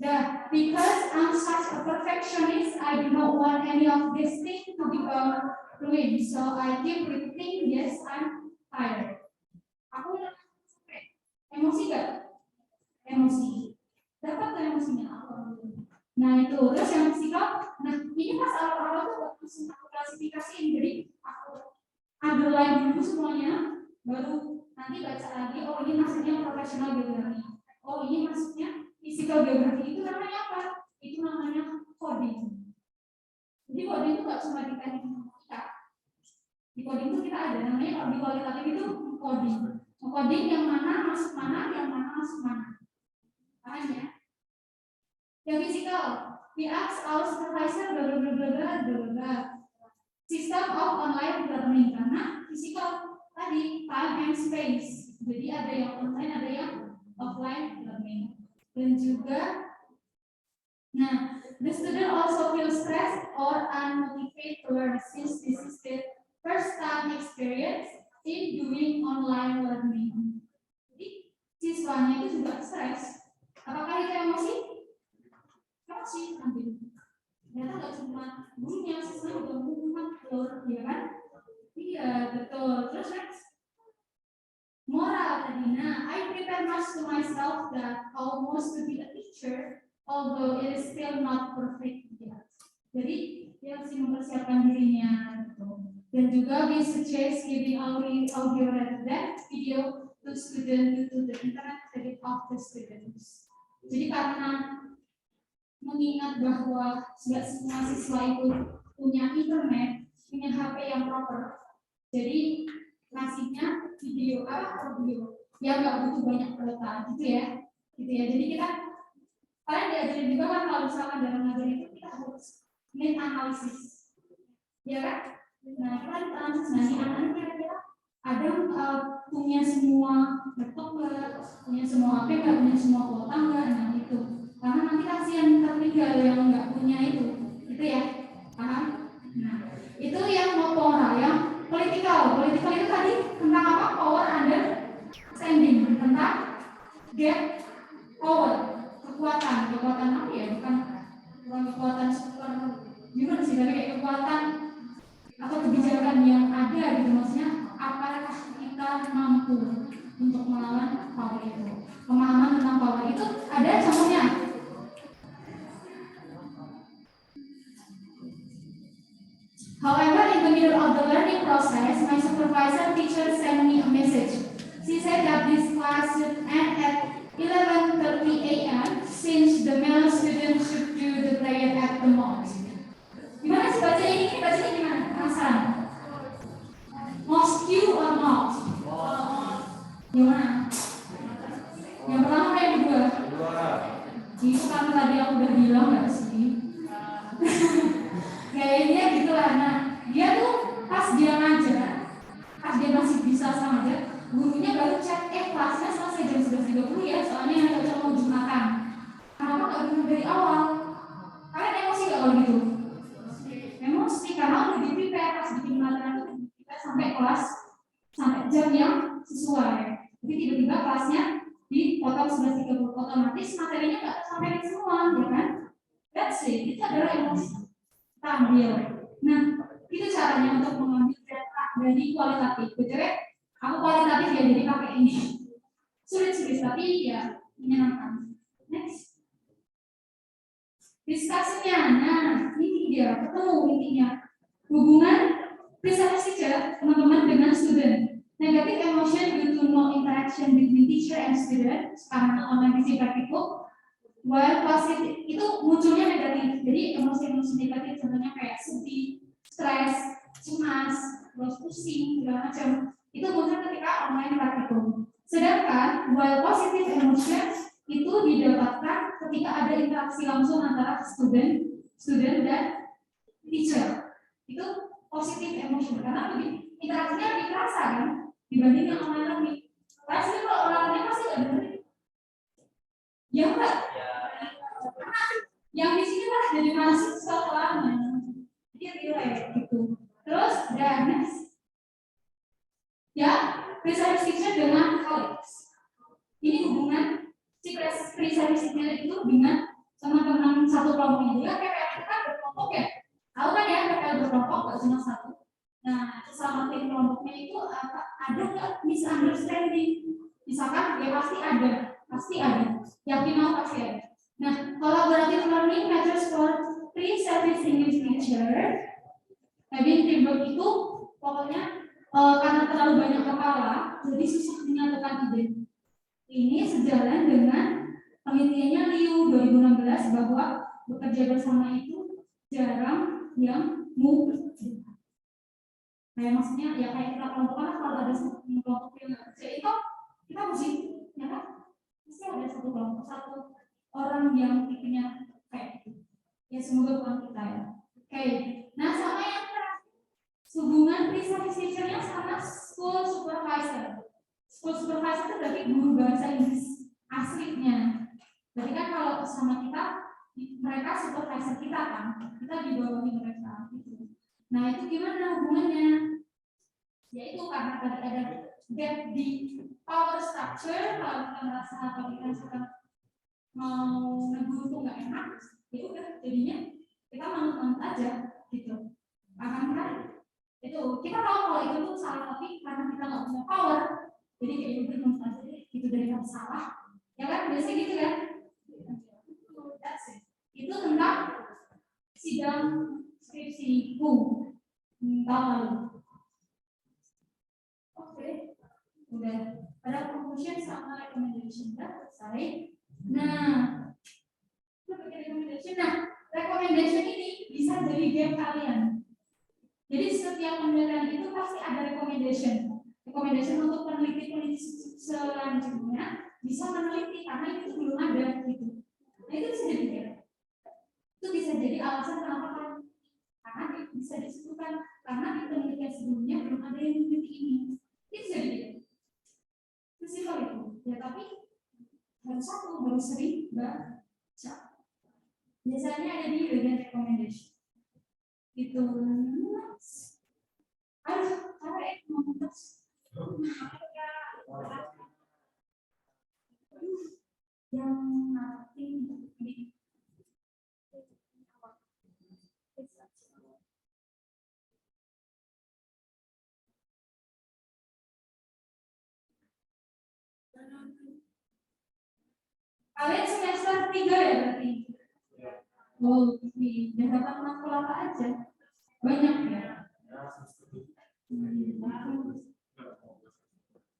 Nah, because I'm such a perfectionist, I do not want any of these things to become ruined. So I keep repeating, yes, I'm tired. Aku emosi nggak? Emosi. Dapat tuh emosinya apa? Nah itu, terus yang psikol, nah ini pas awal-awal tuh langsung aku klasifikasiin, jadi aku underline dulu semuanya, baru nanti baca lagi, oh ini maksudnya profesional geografi, oh ini maksudnya physical geografi, itu namanya apa? Itu namanya coding. Jadi coding itu nggak cuma di teknik kita, di coding itu kita ada, namanya kalau di kualitatif itu coding. Coding yang mana masuk mana, yang mana masuk mana. Paham ya? Yang physical, we ask our supervisor bla bla bla bla bla bla. System of online learning, karena physical tadi time and space. Jadi ada yang online, ada yang offline learning. Dan juga, nah, the student also feel stressed or unmotivated to learn since this is the first time experience in doing online learning. Jadi siswanya itu juga stres. Apakah itu emosi? Emosi ambil. Ternyata nggak cuma gurunya, siswa juga mumet, ya kan? Iya betul. Terus next, moral tadi. Nah, I prepare much to myself that almost to be a teacher, although it is still not perfect yet. Jadi dia masih mempersiapkan dirinya. Gitu. Dan juga we suggest giving audio rather than video to student due to the internet credit of the students. Jadi karena mengingat bahwa tidak semua siswa itu punya internet, punya HP yang proper, jadi ngasihnya video audio yang nggak butuh banyak kuota, gitu ya. Jadi kita kalian diajarin juga kan kalau misalkan dalam ngajar itu kita harus need analisis, ya kan? Nah kita analisis nanti anak-anak kira-kira ada punya semua laptop nggak, punya semua HP nggak, punya semua kuota nggak, nah itu. Karena nanti kasihan tertinggal yang nggak punya itu ya, paham? Nah, itu yang motora, yang politikal itu tadi tentang apa? Power understanding, tentang get power, kekuatan apa ya? Bukan kekuatan super human sih, tapi kayak kekuatan atau kebijakan yang ada gitu, maksudnya apakah kita mampu untuk melawan power itu? Pemahaman tentang power itu ada contohnya. However, in the middle of the learning process, my supervisor teacher sent me a message. She said that this class should end at 11:30 a.m. since the male student should do the prayer at the mosque. Gimana sih baca ini? Bacanya gimana? Penasaran? Mosque or mosque? Gimana? Yang pertama yang kedua? Itu kan tadi aku udah bilang nggak sih? Kayaknya gitulah. Nah, dia tuh pas dia ngajar, pas dia masih bisa ngajar, gurunya baru cek, kelasnya selesai jam 11.30 ya, soalnya yang cocok mau jumatan. Kenapa nggak dulu dari awal? Kalian emosi nggak kalau gitu? Emosi karena udah di prepare pas bikin materi itu, kita 11.30 otomatis materinya nggak tersampaikan semua, ya kan? That's it, itu adalah emosi kita ambil. Nah, itu caranya untuk mengambil data dari kualitatif. Betul ya? Aku kualitatif ya, jadi pakai ini. Sulit tapi ya menyenangkan. Next. Diskusinya, nah ini dia ketemu intinya hubungan pre-service teacher teman-teman dengan student. Negative emotion due to no interaction between teacher and student karena online teaching practical. While positive itu munculnya negatif, jadi emosi-emosi negatif contohnya kayak sedih, stres, cemas, terus pusing, segala macam itu muncul ketika online practical. Sedangkan while positive emotion itu didapatkan ketika ada interaksi langsung antara student dan teacher. Itu positive emotion karena lebih interaksinya lebih terasa kan dibanding yang online learning. Pasti kalau online learning pasti nggak dengerin. Ya enggak? Yang di sini lah jadi mahasiswa lama. Dia relate gitu. Terus dan next. Ya, pre-service teacher dengan colleagues. Ini hubungan si pre-service teacher itu dengan teman-teman satu kelompoknya. Dia PPL kita berkelompok ya. Tahu kan ya PPL berkelompok nggak cuma satu. Nah, selama tim kelompoknya itu ada nggak misunderstanding? Misalkan ya pasti ada. Yakin mau pasti ada. Nah, collaborative learning methods for pre-service English teacher. Having teamwork itu pokoknya karena terlalu banyak kepala, jadi susah menyatukan ide. Ini sejalan dengan penelitiannya Liu 2016 bahwa bekerja bersama itu jarang yang move. Kayak maksudnya ya kayak kita kelompok kalau ada satu kelompok yang nggak kerja itu kita mesti ya kan? Pasti ada satu kelompok satu orang yang tipenya kayak gitu. Ya semoga bukan kita ya. Oke. Nah sama yang hubungan pre-service teacher-nya sama school supervisor. School supervisor itu berarti guru bahasa Inggris aslinya. Jadi kan kalau sama kita, mereka supervisor kita kan, kita di bawah mereka. Gitu. Nah itu gimana hubungannya? Yaitu karena tadi ada gap di power structure. Kalau kita merasa atau kita suka mau negur tuh nggak enak, ya udah jadinya kita manut-manut aja gitu. Paham kan? Itu kita tahu kalau itu tuh salah tapi karena kita nggak punya power jadi kayak udah nonton aja deh gitu daripada salah ya kan biasanya gitu kan itu tentang sidang skripsiku tahun lalu. Oke, udah ada conclusion sama recommendation kan selesai. Nah recommendation ini bisa jadi game kalian. Jadi setiap penelitian itu pasti ada recommendation untuk peneliti-peneliti selanjutnya bisa meneliti karena itu belum ada gitu. Nah itu bisa jadi itu bisa jadi alasan kenapa kan karena bisa disebutkan karena di penelitian sebelumnya belum ada yang meneliti ini. Itu jadi itu simpel itu ya tapi harus sering baca. Biasanya ada di bagian recommendation. Itu aduh cara memutus yang nanti di kalian semester 3 ya berarti oh udah dapat makul apa aja banyak ya.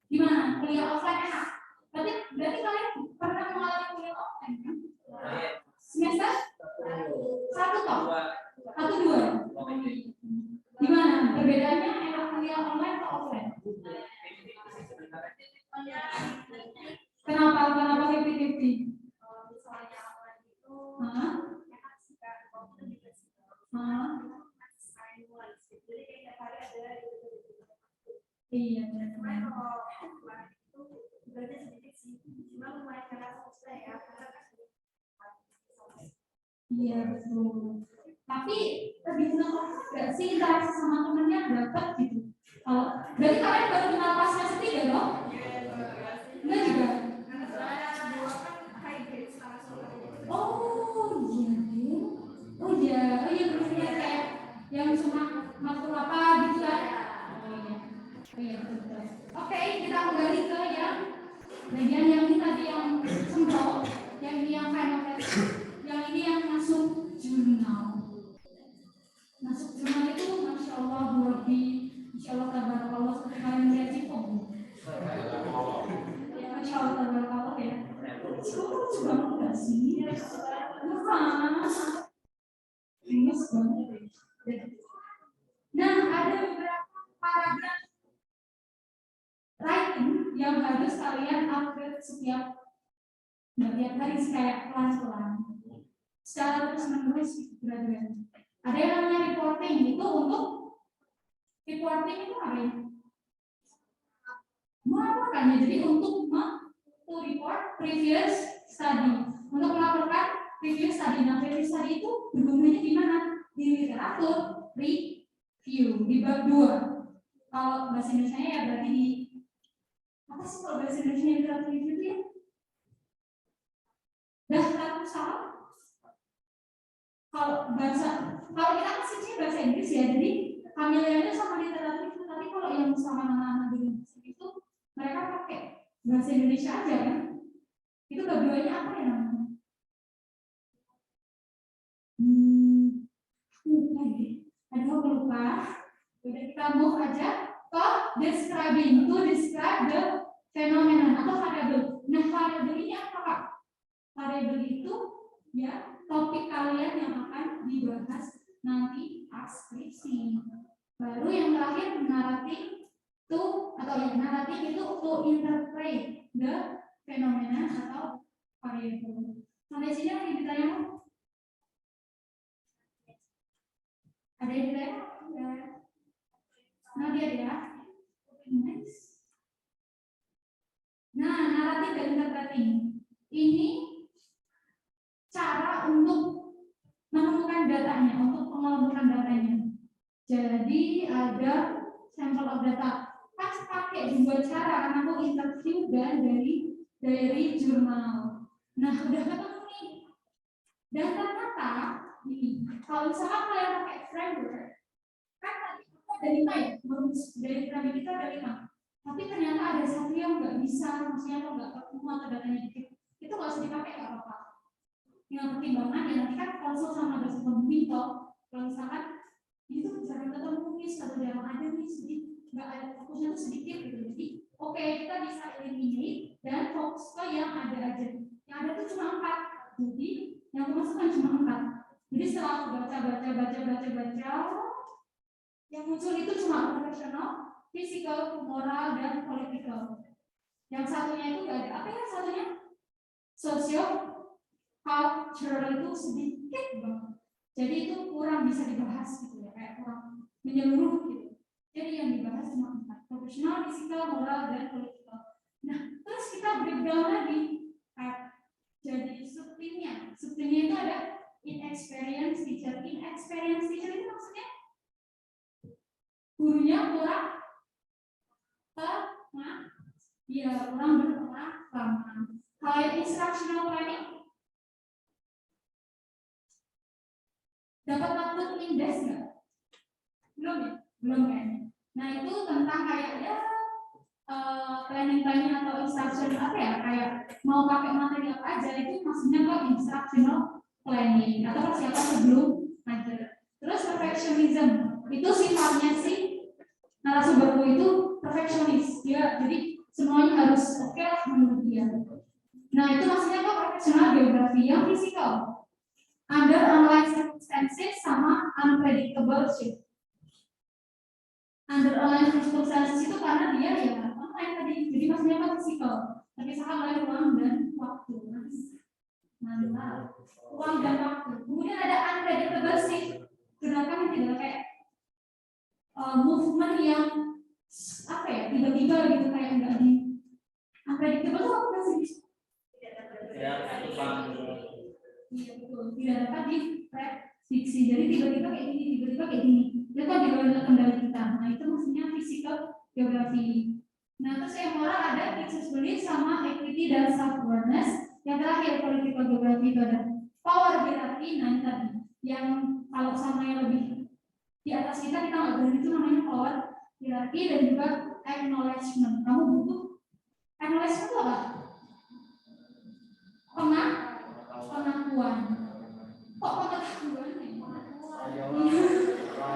Gimana kuliah offline enak? Berarti kalian pernah mengalami kuliah offline kan? Semester 1 toh? 1 2. Gimana perbedaannya enak kuliah online atau offline? Kenapa 50-50? Misalnya online itu enak sih kan, iya, benar. Kalau itu beratnya sedikit sih, cuma lumayan karena susah ya, karena iya betul. Tapi lebih senang nggak sih interaksi sama temennya dapat gitu. Kalau berarti kalian baru kenal pas semester 3 loh? Enggak juga. Nah, ada beberapa paragraf writing yang harus kalian upgrade setiap hari kayak pelan-pelan. Secara terus menerus gradual. Ada yang namanya reporting, itu untuk reporting itu apa ya? Melaporkannya, jadi untuk to report previous study, untuk melaporkan previous study. Nah, previous study itu bergunanya di mana? Di literatur review di bab 2. Kalau bahasa Indonesia ya berarti di apa sih kalau bahasa Indonesia literatur review itu ya? Daftar usaha. Kalau kita kan sih bahasa Inggris ya, jadi familiarnya sama literatur itu. Tapi kalau yang sama anak-anak di Indonesia itu mereka pakai bahasa Indonesia aja kan? Itu bab 2-nya apa ya namanya? Aduh aku lupa. Udah kita move aja ke describing, to describe the phenomenon atau variable. Nah, variable ini apa Kak? Variable itu ya topik kalian yang akan dibahas nanti pas skripsi. Baru yang terakhir narrative itu to interpret the phenomenon atau variable. Sampai sini ada yang ditanya? Ada yang ditanya? Nah, dia ya. Next. Nah, naratif dan interpreting. Ini cara untuk menemukan datanya, untuk mengumpulkan datanya. Jadi ada sampel of data. Pas pakai dua cara, karena aku interview dan dari jurnal. Nah, udah ketemu nih. Dan ternyata ini, kalau misalkan kalian pakai framework, kan tadi ada 5 ya, dari framework kita ada 5. Tapi ternyata ada satu yang nggak bisa, maksudnya kalau nggak ketemu atau datanya dikit, itu nggak usah dipakai nggak apa-apa. Yang pertimbangan ya nanti kan konsul sama dosen pembimbing toh. Kalau misalkan itu jarang ketemu nih, atau jarang ada nih, sedikit nggak ada fokusnya tuh sedikit gitu. Jadi oke, kita bisa eliminate dan fokus ke yang ada aja. Yang ada tuh cuma 4. Jadi yang masukkan cuma 4. Jadi setelah baca, yang muncul itu cuma profesional, physical, moral, dan political. Yang satunya itu nggak ada. Apa ya satunya? Social, cultural itu sedikit banget. Jadi itu kurang bisa dibahas gitu ya, kayak kurang menyeluruh gitu. Jadi yang dibahas cuma 4. Profesional, physical, moral, dan political. Nah, terus kita breakdown lagi. Jadi subtimnya itu ada inexperienced teacher. Inexperienced teacher itu maksudnya gurunya kurang berpengalaman. Kalau instructional planning dapat waktu indes nggak? Belum ya? Belum kan? Nah itu tentang kayak ya planning atau instruction apa ya, kayak mau pakai materi apa aja itu maksudnya kok instructional planning atau persiapan sebelum ngajar. Terus perfectionism itu sifatnya sih narasumberku itu perfeksionis ya, jadi semuanya harus oke lah menurut dia. Nah itu maksudnya kok profesional geografi. Yang fisikal under analyzed circumstances sama unpredictable shift. Under analyzed circumstances itu karena dia ya tadi, jadi maksudnya apa fisikal, tapi sama oleh ruang dan waktu. Mantap, ruang dan waktu. Kemudian ada unpredictable shift, gerakan yang tidak kayak movement yang apa ya tiba-tiba gitu kayak enggak di unpredictable itu apa sih? Iya betul, tidak dapat diprediksi. Jadi tiba-tiba kayak gini, tiba-tiba kayak gini. Itu kan di luar kendali kita. Nah itu maksudnya physical geografi. Nah terus yang moral ada accessibility sama equity dan self awareness. Yang terakhir political geografi itu ada power hierarchy. Nah ini tadi yang kalau sama yang lebih di atas kita nggak berani, itu namanya power hierarchy. Dan juga acknowledgement. Kamu butuh acknowledgement itu apa? Pengakuan. Kok pengetahuan nih?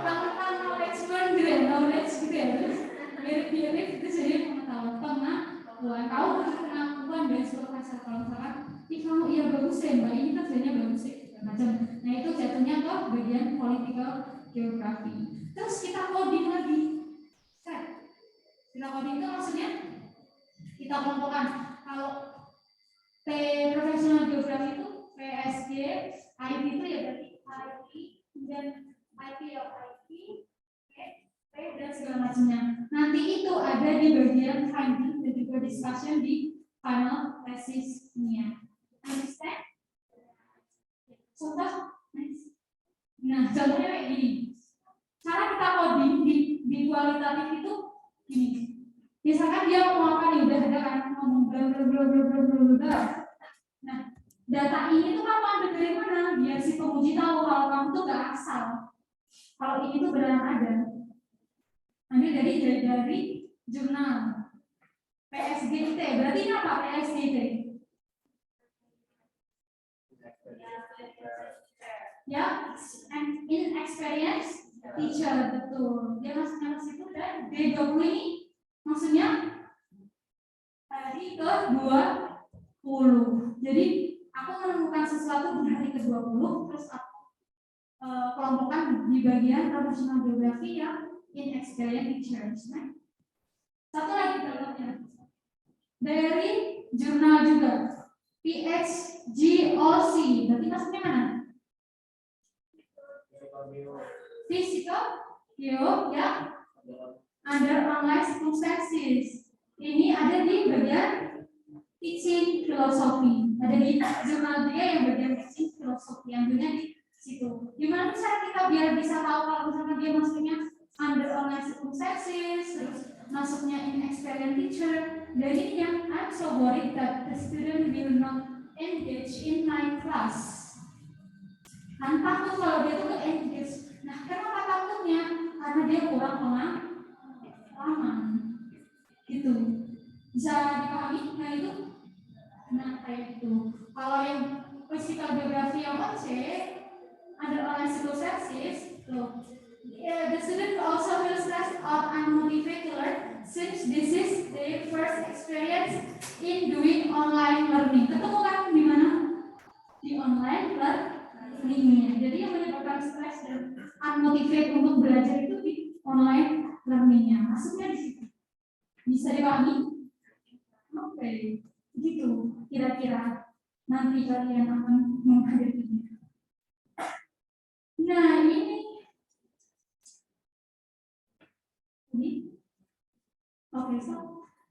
Acknowledgement gitu ya, knowledge gitu ya. Mirip-mirip itu jadi pengetahuan. Pengakuan. Kau butuh pengakuan dari sebuah pasar. Kalau misalkan, kamu iya bagus bagus ya Mbak, ini kan sebenarnya bagus ya macam. Nah itu jatuhnya ke bagian political geography. Terus kita coding lagi. Kita coding itu maksudnya kita kelompokkan. Kalau professional geography itu PSG, IP itu ya berarti IP dan IP of IP, dan segala macamnya. Nanti itu ada di bagian finding dan juga discussion di final tesisnya. Understand? Contoh, nah contohnya kayak gini. Cara kita coding di kualitatif itu gini. Misalkan dia mau apa nih, udah ada kan ngomong bla bla bla bla bla bla bla. Nah, data ini tuh kamu ambil dari mana? Biar si penguji tahu kalau kamu tuh gak asal. Kalau ini tuh beneran ada. Ambil dari jurnal PSGIT. Berarti ini apa PSGIT? Ya, and inexperienced teacher, betul. Dia masuknya ke situ dan D20 ini maksudnya hari ke-20. Jadi aku menemukan sesuatu di hari ke-20, terus aku kelompokkan di bagian professional geography yang inexperienced teachers. Nah, satu lagi contohnya dari jurnal juga PHGOC. Berarti maksudnya mana? Physical Geo ya under online circumstances. Ini ada di bagian teaching philosophy. Ada di jurnal dia yang bagian teaching philosophy, yang punya di situ. Gimana cara kita biar bisa tahu kalau misalnya dia masuknya under online circumstances, terus masuknya inexperienced teacher. Dari yang I'm so worried that the student will not engage in my class. Kan takut kalau dia tuh ke engage. Nah, kenapa takutnya? Karena dia kurang pengalaman. Gitu. Bisa dipahami? Nah itu. Nah kayak itu. Kalau yang physical geography yang C, under online circumstances, the student also will stress out and motivate to learn since this is their first experience in doing online learning. Ketemu kan di mana? Di online learning. Jadi yang menyebabkan stres dan unmotivate untuk belajar itu di online learning-nya. Masuknya di situ. Bisa dipahami? Oke, gitu. Kira-kira nanti kalian akan menghadapinya. Nah, ini. Oke, so.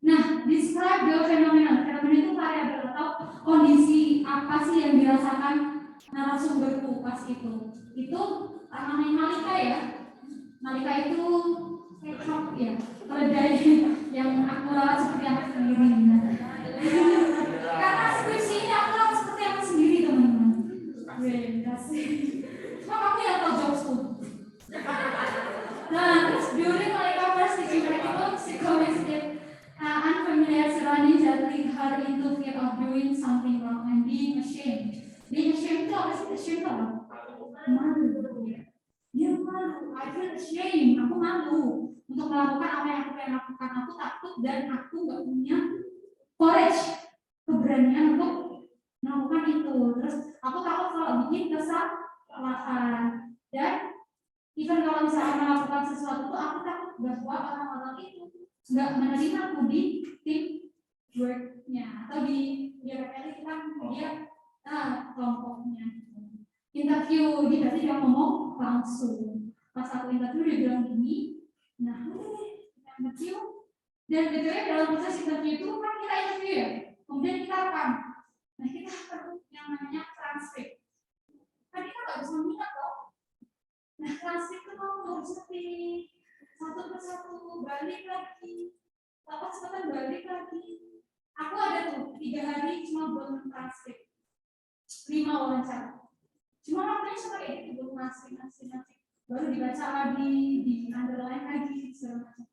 Nah, describe the phenomenon. Fenomena itu variabel atau kondisi apa sih yang dirasakan narasumberku pas itu. Itu namanya Malika ya. Malika itu shock ya. Keledai yang aku rawat seperti aku sendiri. Karena skripsi ini aku rawat seperti aku sendiri teman-teman. Cuma kamu yang tahu jokesku. Nah, terus during Malika first teaching practical, she commented unfamiliar surroundings that lead her into fear of doing something wrong and being ashamed. Being ashamed itu apa sih? Ashamed apa? Malu. Dia malu. I feel ashamed. Aku malu untuk melakukan apa yang aku pengen lakukan. Aku takut dan aku nggak punya courage, keberanian untuk melakukan itu. Terus aku takut kalau bikin kesalahan. Dan even kalau misalnya melakukan sesuatu itu, aku takut bahwa orang-orang itu nggak menerima aku di tim work-nya atau di PPL kan dia kelompoknya. Interview, dia berarti dia ngomong langsung. Pas aku interview dia bilang gini, nah interview dan betulnya dalam proses interview itu kan kita interview ya, kemudian kita rekam. Nah kita perlu yang namanya transkrip. Kan kita nggak bisa minta kok. Nah transkrip itu kamu harus seperti satu persatu balik lagi, cepat balik lagi. Aku ada tuh 3 hari cuma buat transkrip 5 wawancara. Cuma waktunya cuma kayak gitu buat transkrip, baru dibaca lagi, di underline lagi, segala macam.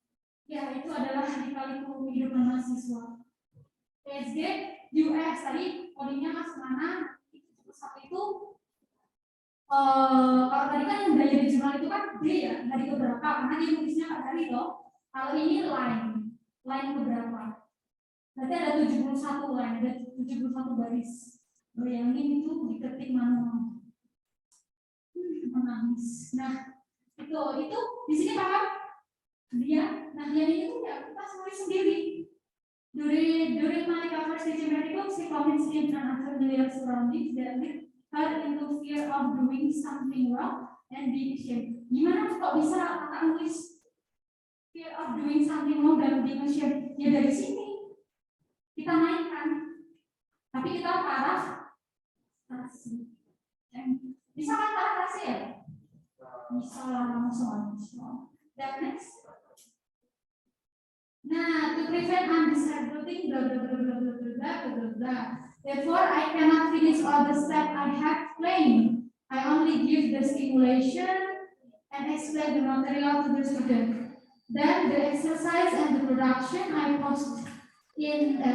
Ya itu adalah lika-liku kehidupan mahasiswa. PSG US tadi codingnya masuk mana? Satu itu kalau tadi kan yang belajar di jurnal itu kan D ya, hari keberapa? Karena dia nulisnya per hari loh. Kalau ini line keberapa? Berarti ada 71 line, ada 71 baris. Bayangin itu ketik manual. Menangis. Nah, itu di sini paham? Nah dia ini tuh ya kita nulis sendiri. During my cover stage medical, she commits in an unfamiliar surroundings that lead her into fear of doing something wrong and being ashamed. Gimana kok bisa kakak nulis fear of doing something wrong dan being ashamed? Ya dari sini kita naikkan, tapi kita parah kasih. Bisa kan parah kasih ya? Bisa lah langsung. Dan next. Nah, to prevent undesirable blah blah blah blah blah blah blah blah. Therefore, I cannot finish all the steps I have planned. I only give the stimulation and explain the material to the student. Then the exercise and the production I post in the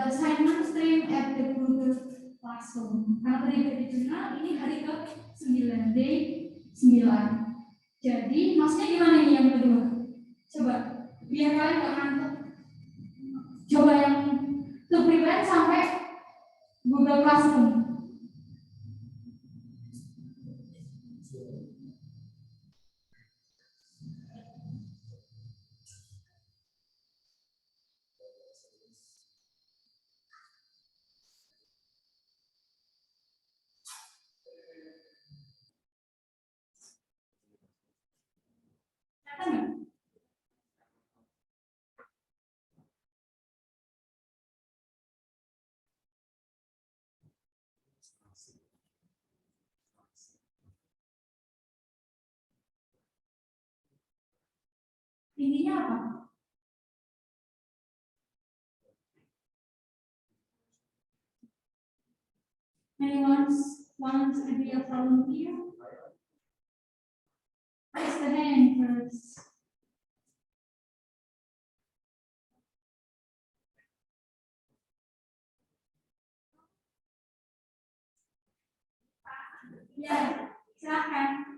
assignment stream at the Google Classroom. Karena tadi ini hari ke-9, day 9. Jadi maksudnya gimana nih yang kedua? Coba biar kalian nggak ngantuk. Coba yang to prevent sampai Google Classroom. Intinya apa? Anyone wants to be a volunteer? Raise the hand first. Ya, silakan.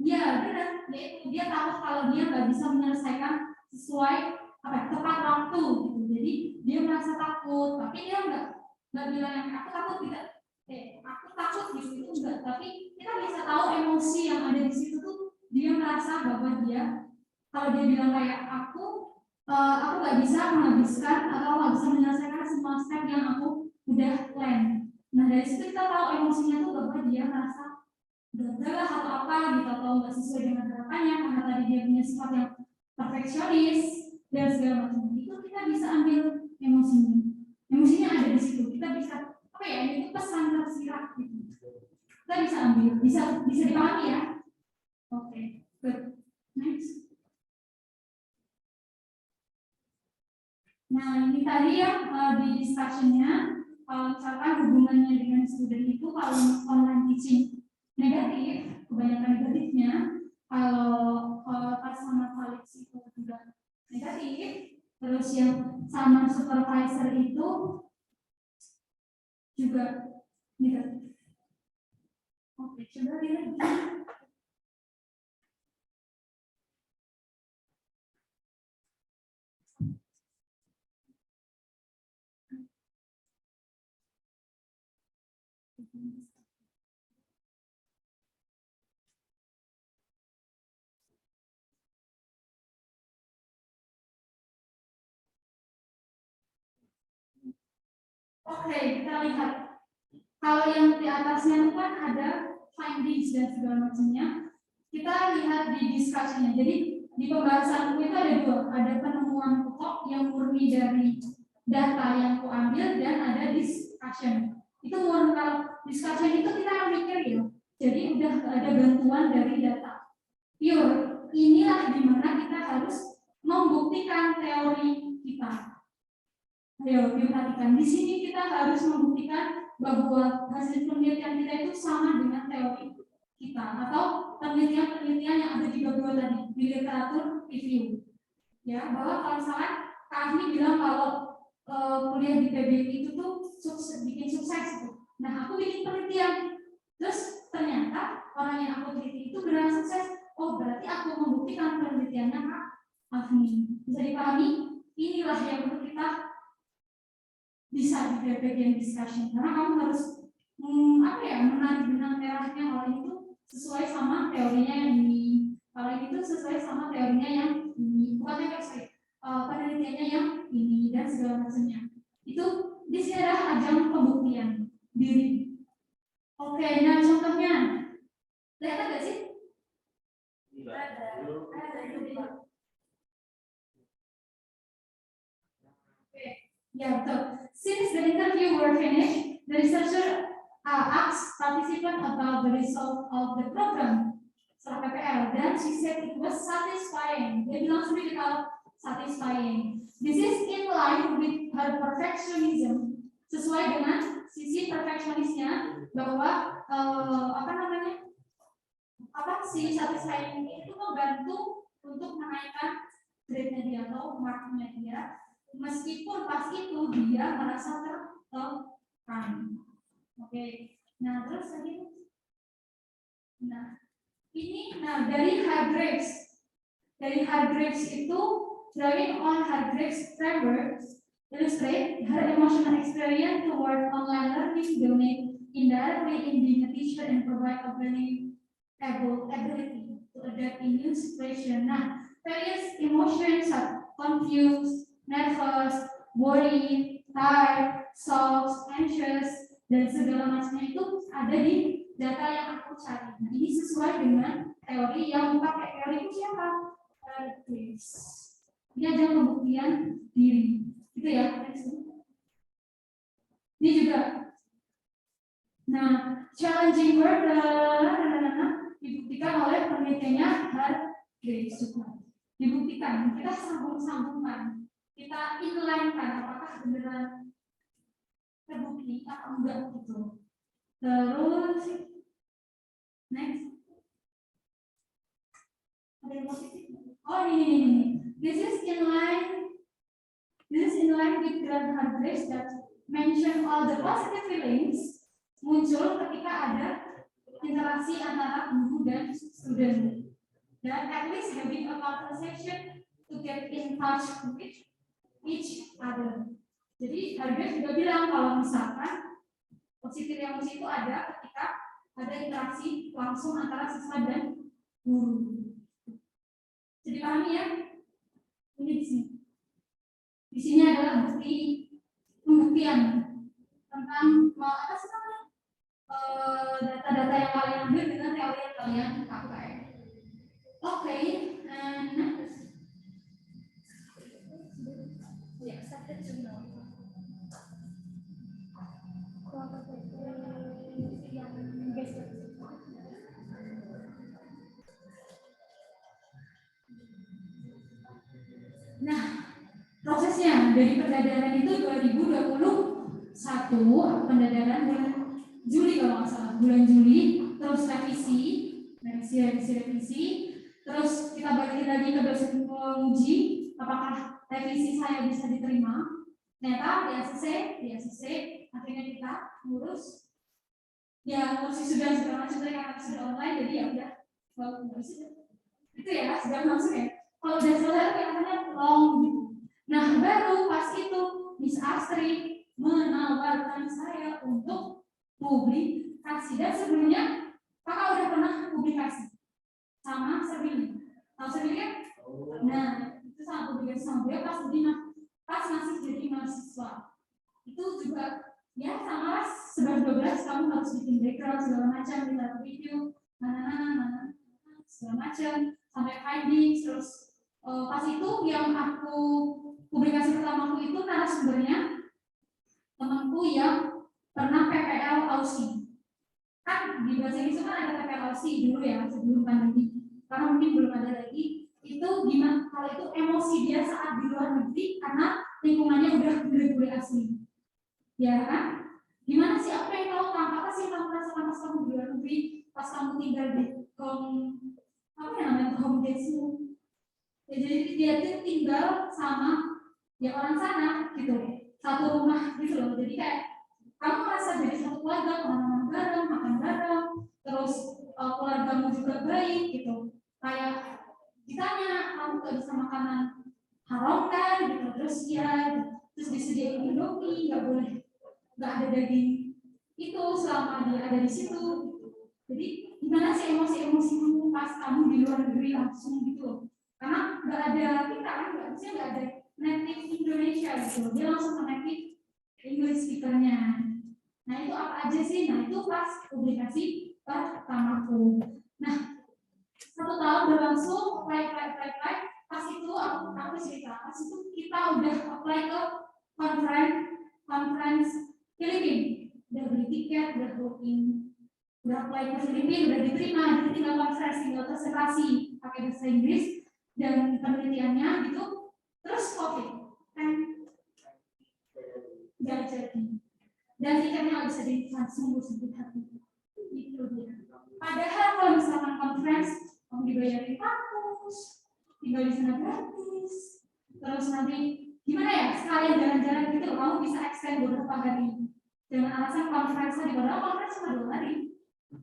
Ya, benar. Dia takut kalau dia nggak bisa menyelesaikan sesuai tepat waktu gitu. Jadi dia merasa takut, tapi dia nggak bilang yang aku takut tidak. Aku takut gitu itu enggak. Tapi kita bisa tahu emosi yang ada di situ tuh dia merasa bahwa dia kalau dia bilang kayak aku nggak bisa menghabiskan atau nggak bisa menyelesaikan semua step yang aku udah plan. Nah dari situ kita tahu emosinya tuh bahwa dia merasa gagal atau apa gitu atau nggak sesuai dengan harapannya karena tadi dia punya sifat yang perfeksionis dan segala macam. Itu kita bisa ambil emosinya ada di situ. Kita bisa apa ya, itu pesan tersirat gitu. Kita bisa ambil, bisa dipahami ya. Oke, good. Next. Nah ini tadi ya di discussion-nya kalau misalkan hubungannya dengan student itu kalau online teaching negatif, kebanyakan negatifnya. Kalau pas sama colleagues itu juga negatif, terus yang sama supervisor itu juga negatif. Oke, coba lihat. Oke, kita lihat. Kalau yang di atasnya itu kan ada findings dan segala macamnya. Kita lihat di discussion-nya. Jadi di pembahasanku itu ada dua. Ada penemuan pokok yang murni dari data yang aku ambil dan ada discussion. Itu murni, kalau discussion itu kita mikir ya. Jadi udah ada bantuan dari data. Pure. Inilah dimana kita harus membuktikan teori kita. Ayo diperhatikan. Di sini kita harus membuktikan bahwa hasil penelitian kita itu sama dengan teori kita atau penelitian yang ada di bab 2 tadi di literatur review. ya, bahwa kalau misalkan Kak Agni bilang kalau kuliah di PBI itu tuh bikin sukses gitu. Nah, aku bikin penelitian, terus ternyata orang yang aku teliti itu benar sukses. Oh, berarti aku membuktikan penelitiannya Kak Agni. Bisa dipahami? Inilah yang perlu kita bisa di bagian discussion. Karena kamu harus menarik benang merahnya kalau itu sesuai sama teorinya yang ini. Kalau itu sesuai sama teorinya yang ini. Bukan teori, penelitiannya yang ini dan segala macamnya. Itu di sini adalah ajang pembuktian diri. Oke, nah contohnya, lihat nggak sih? Ada. Yeah, so since the interview were finished, the researcher asked participant about the result of the program setelah PPL, dan she said it was satisfying. Dia bilang sendiri kalau satisfying. This is in line with her perfectionism, sesuai dengan sisi perfeksionisnya bahwa si satisfying itu membantu untuk menaikkan grade-nya dia atau mark-nya dia. Meskipun pas itu dia merasa tertekan. Oke. Nah, terus lagi. Dari Hargreaves. Dari Hargreaves itu drawing on Hargreaves framework illustrate her emotional experience toward online learning domain indirectly in being a teacher and provide a learning ability to adapt in new situation. Nah, various emotions are confused, nervous, worried, tired, soft, anxious, dan segala macamnya itu ada di data yang aku cari. Nah, ini sesuai dengan teori yang pakai teori itu siapa? Ini aja pembuktian diri. Gitu ya. Ini juga. Nah, challenging word dibuktikan oleh penelitiannya Hargreaves juga. Dibuktikan, kita sambung-sambungkan. Kita inline-kan apakah beneran terbukti atau enggak gitu. Terus next. Ada yang positif? Oh ini. This is in line with Grant Hargreaves that mention all the positive feelings muncul ketika ada interaksi antara guru dan student. Dan at least having a conversation to get in touch with each other. Jadi Hargreaves juga bilang kalau misalkan positif emosi itu ada ketika ada interaksi langsung antara siswa dan guru. Jadi pahami ya? Ini di sini. Di sini adalah pembuktian tentang apa sih namanya? Data-data yang kalian ambil dengan teori yang kalian pakai. Oke, next. Ya, sampai jumpa. Nah, prosesnya dari pendadaran itu 2021 pendadaran bulan Juli kalau nggak salah, bulan Juli, terus revisi, terus kita balik lagi ke dosen penguji apakah revisi saya bisa diterima. Ternyata di ACC akhirnya kita ngurus ya ngurus sudah segala macam karena sudah online, jadi ya udah itu ya sudah langsung ya. Kalau udah selesai kelihatannya long gitu. Nah baru pas itu Miss Astrid menawarkan saya untuk publikasi, dan sebelumnya kakak udah pernah publikasi sama Serwili. Tahu Serwili kan? Nah itu sama publikasi sama dia pas masih jadi mahasiswa. Itu juga ya sama 11-12 kamu harus bikin background segala macam, kita review segala macam sampai findings. Terus pas itu yang aku publikasi pertamaku itu narasumbernya temanku yang pernah PPL Aussie. Kan di bahasa Inggris kan ada PPL Aussie dulu ya sebelum pandemi. Karena mungkin belum ada lagi. Itu gimana kalau itu emosi dia saat di luar negeri karena lingkungannya udah bule-bule asli. Ya kan? Gimana sih apa yang kamu apa sih kamu rasakan pas kamu di luar negeri, pas kamu tinggal di home base-mu? Ya, jadi dia tuh tinggal sama ya orang sana gitu, satu rumah gitu loh. Jadi kayak kamu merasa jadi satu keluarga, kemana-mana bareng, makan bareng, terus keluargamu juga baik gitu. Kayak ditanya kamu gak bisa makanan haram kan gitu, terus ya, terus disediain Indomie, nggak ada daging itu selama dia ada di situ. Jadi gimana sih emosi-emosimu pas kamu di luar negeri langsung gitu loh. Karena nggak ada kita kan, nggak ada native Indonesia gitu, dia langsung ke native English speakernya. Nah itu apa aja sih? Nah itu pas publikasi pertamaku. Nah 1 tahun berlangsung, apply. Pas itu aku cerita, pas itu kita udah apply ke conference Filipina, udah beli tiket, udah booking, udah apply ke Filipina, udah diterima, jadi tinggal conference, tinggal presentasi pakai bahasa Inggris dan penelitiannya gitu. Terus COVID kan nggak jadi, dan tiketnya nggak bisa dilihat, sungguh sedih hati. Itu dia. Padahal kalau misalkan conference kamu dibayarin kampus, tinggal di sana gratis, terus nanti gimana ya, sekalian jalan-jalan gitu kamu bisa extend beberapa hari dengan alasan conference tadi, padahal conference cuma 2 hari,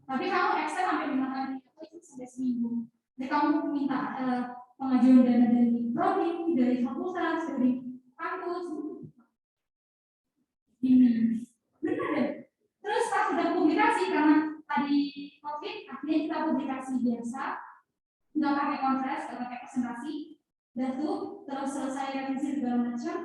tapi kamu extend sampai 5 hari atau itu sampai seminggu. Jadi kamu minta pengajuan dana dari prodi, dari fakultas, dari kampus. Ini benar deh. Terus pas sudah publikasi, karena tadi COVID, akhirnya kita publikasi biasa, nggak pakai konferensi, nggak pakai presentasi, dan tuh terus selesai revisi segala macam,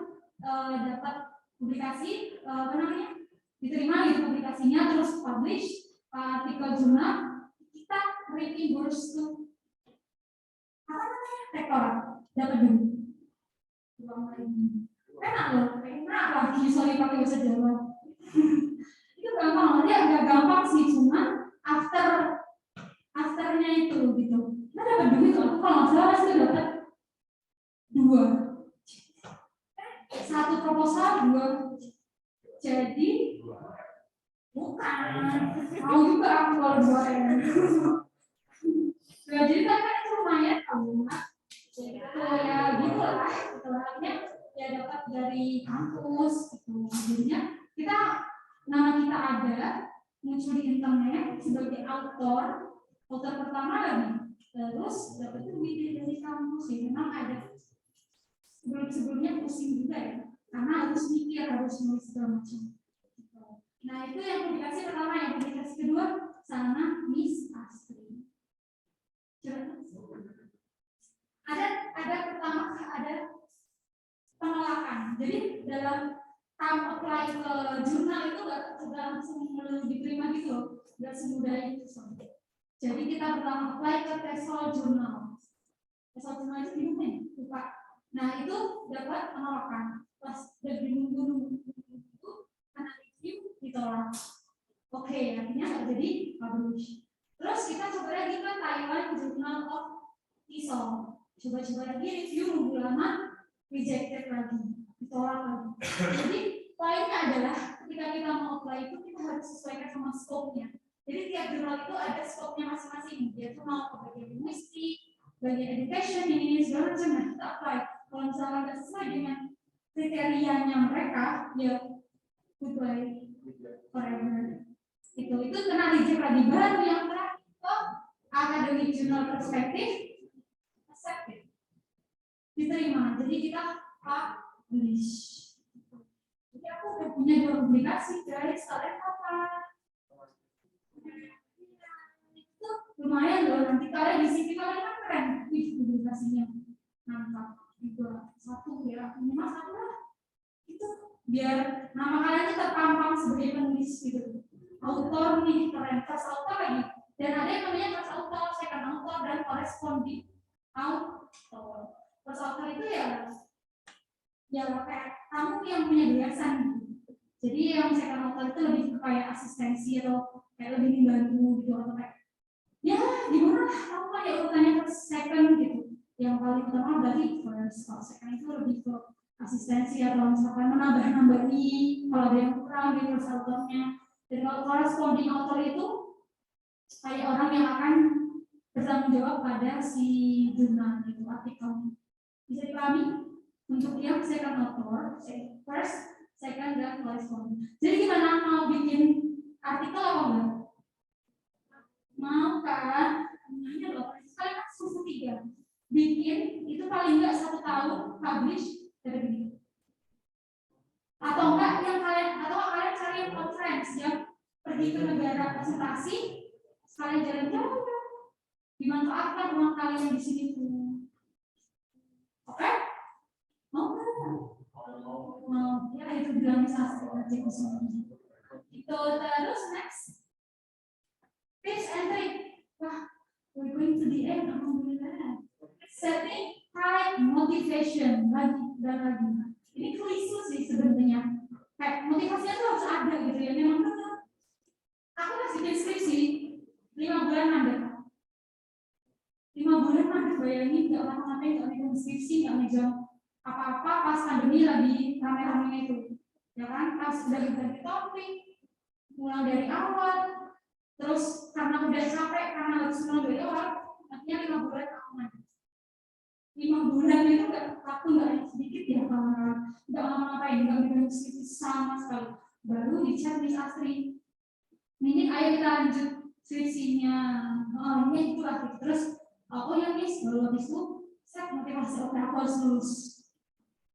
dapat publikasi, apa namanya, diterima di publikasinya, terus publish artikel jurnal, kita rating burst tuh apa namanya, rektorat, dapat dulu. Enak loh, enak lagi, sorry pakai bahasa Jawa. Itu gampang, dia agak gampang sih, cuma afternya itu gitu. Kita dapat duit, aku kalau nggak salah sih dapat 2. 1 proposal, 2. Jadi bukan, mau juga aku kalau 2 ya. Jadi kan itu lumayan kamu. Jadi ya gitu lah, setelahnya ya dapat dari kampus gitu. Jadinya kita, nama kita ada muncul di internet sebagai author pertama lagi, terus dapat duit dari kampus. Ya memang ada sebelumnya pusing juga ya, karena harus mikir, harus nulis segala macam. Nah itu yang publikasi pertama. Yang publikasi kedua sama Miss Astri. Ada pertama ada penolakan. Jadi dalam kamu apply ke jurnal itu nggak langsung diterima gitu loh, nggak semudah itu. Jadi kita pertama apply ke TESOL jurnal. TESOL jurnal itu gimana ya? Lupa. Nah itu dapat penolakan. Pas udah bingung itu karena review ditolak. Oke, artinya nggak jadi publish. Terus kita coba lagi ke Taiwan Journal of TESOL. Coba-coba lagi review, nunggu lama, rejected lagi, ditolak lagi. Jadi poinnya adalah ketika kita mau apply itu kita harus sesuaikan sama scope-nya. Jadi tiap jurnal itu ada scope-nya masing-masing. Dia tuh mau ke bagian linguistik, bagian education, ini segala macam. Nah kita apply. Kalau misalnya nggak sesuai dengan kriterianya mereka, ya goodbye forever. Itu kena reject lagi. Baru yang terakhir ke academic journal perspective, accepted, diterima. Jadi kita publish. Jadi aku udah punya 2 publikasi guys. Kalian apa? Itu lumayan loh. Nanti kalian di sini kalian kan keren. Wih, publikasinya mantap. Juga 1 ya, minimal 1 lah. Itu biar nama kalian itu terpampang sebagai penulis gitu. Autor nih keren, first author lagi. Dan ada yang namanya first author, second author, dan corresponding author. First author itu ya kayak kamu yang punya yayasan. Jadi yang second author itu lebih kayak asistensi atau kayak lebih membantu gitu, atau kayak ya gimana kamu kan ya urutannya first second gitu. Yang paling pertama berarti first, kalau second itu lebih ke asistensi atau misalkan menambah-nambahi kalau ada yang kurang di first authornya. Dan kalau corresponding author itu kayak orang yang akan bertanggung jawab pada si jurnal itu, artikel. Bisa dipahami? Untuk yang second author, first, second, dan corresponding. Jadi gimana, mau bikin artikel apa enggak? Mau kan? Namanya loh, kalian kan susu 3. Bikin itu paling enggak 1 tahun publish dari atau enggak yang kalian cari yang conference yang pergi ke negara presentasi sekalian jalan-jalan dimanfaatkan uang kalian di sini tuh. Oke? Mau ya itu bilang satu aja di sini. Itu terus next tips and trick. Wah, we're going to the end. Alhamdulillah. Setting high motivation lagi dan lagi. Ini klise sih sebenarnya. Kayak motivasinya tuh harus ada gitu ya. Memang betul. Aku masih bikin skripsi 5 bulan ada. 5 bulan ada, bayangin nggak ngapa-ngapain, nggak megang skripsi, nggak megang apa-apa pas pandemi lagi rame-rame itu. Ya kan, pas udah ganti topik, mulai dari awal, terus karena udah capek, karena harus mulai dari awal, akhirnya 5 bulan aku ngajar. 5 bulan itu waktu nggak sedikit ya, nggak ngapa-ngapain, nggak megang skripsi sama sekali. Baru di chat Miss Astri, ini ayo kita lanjut skripsinya. Ini itu lah, terus aku yang Miss, baru habis itu set motivasi, oke aku harus lulus.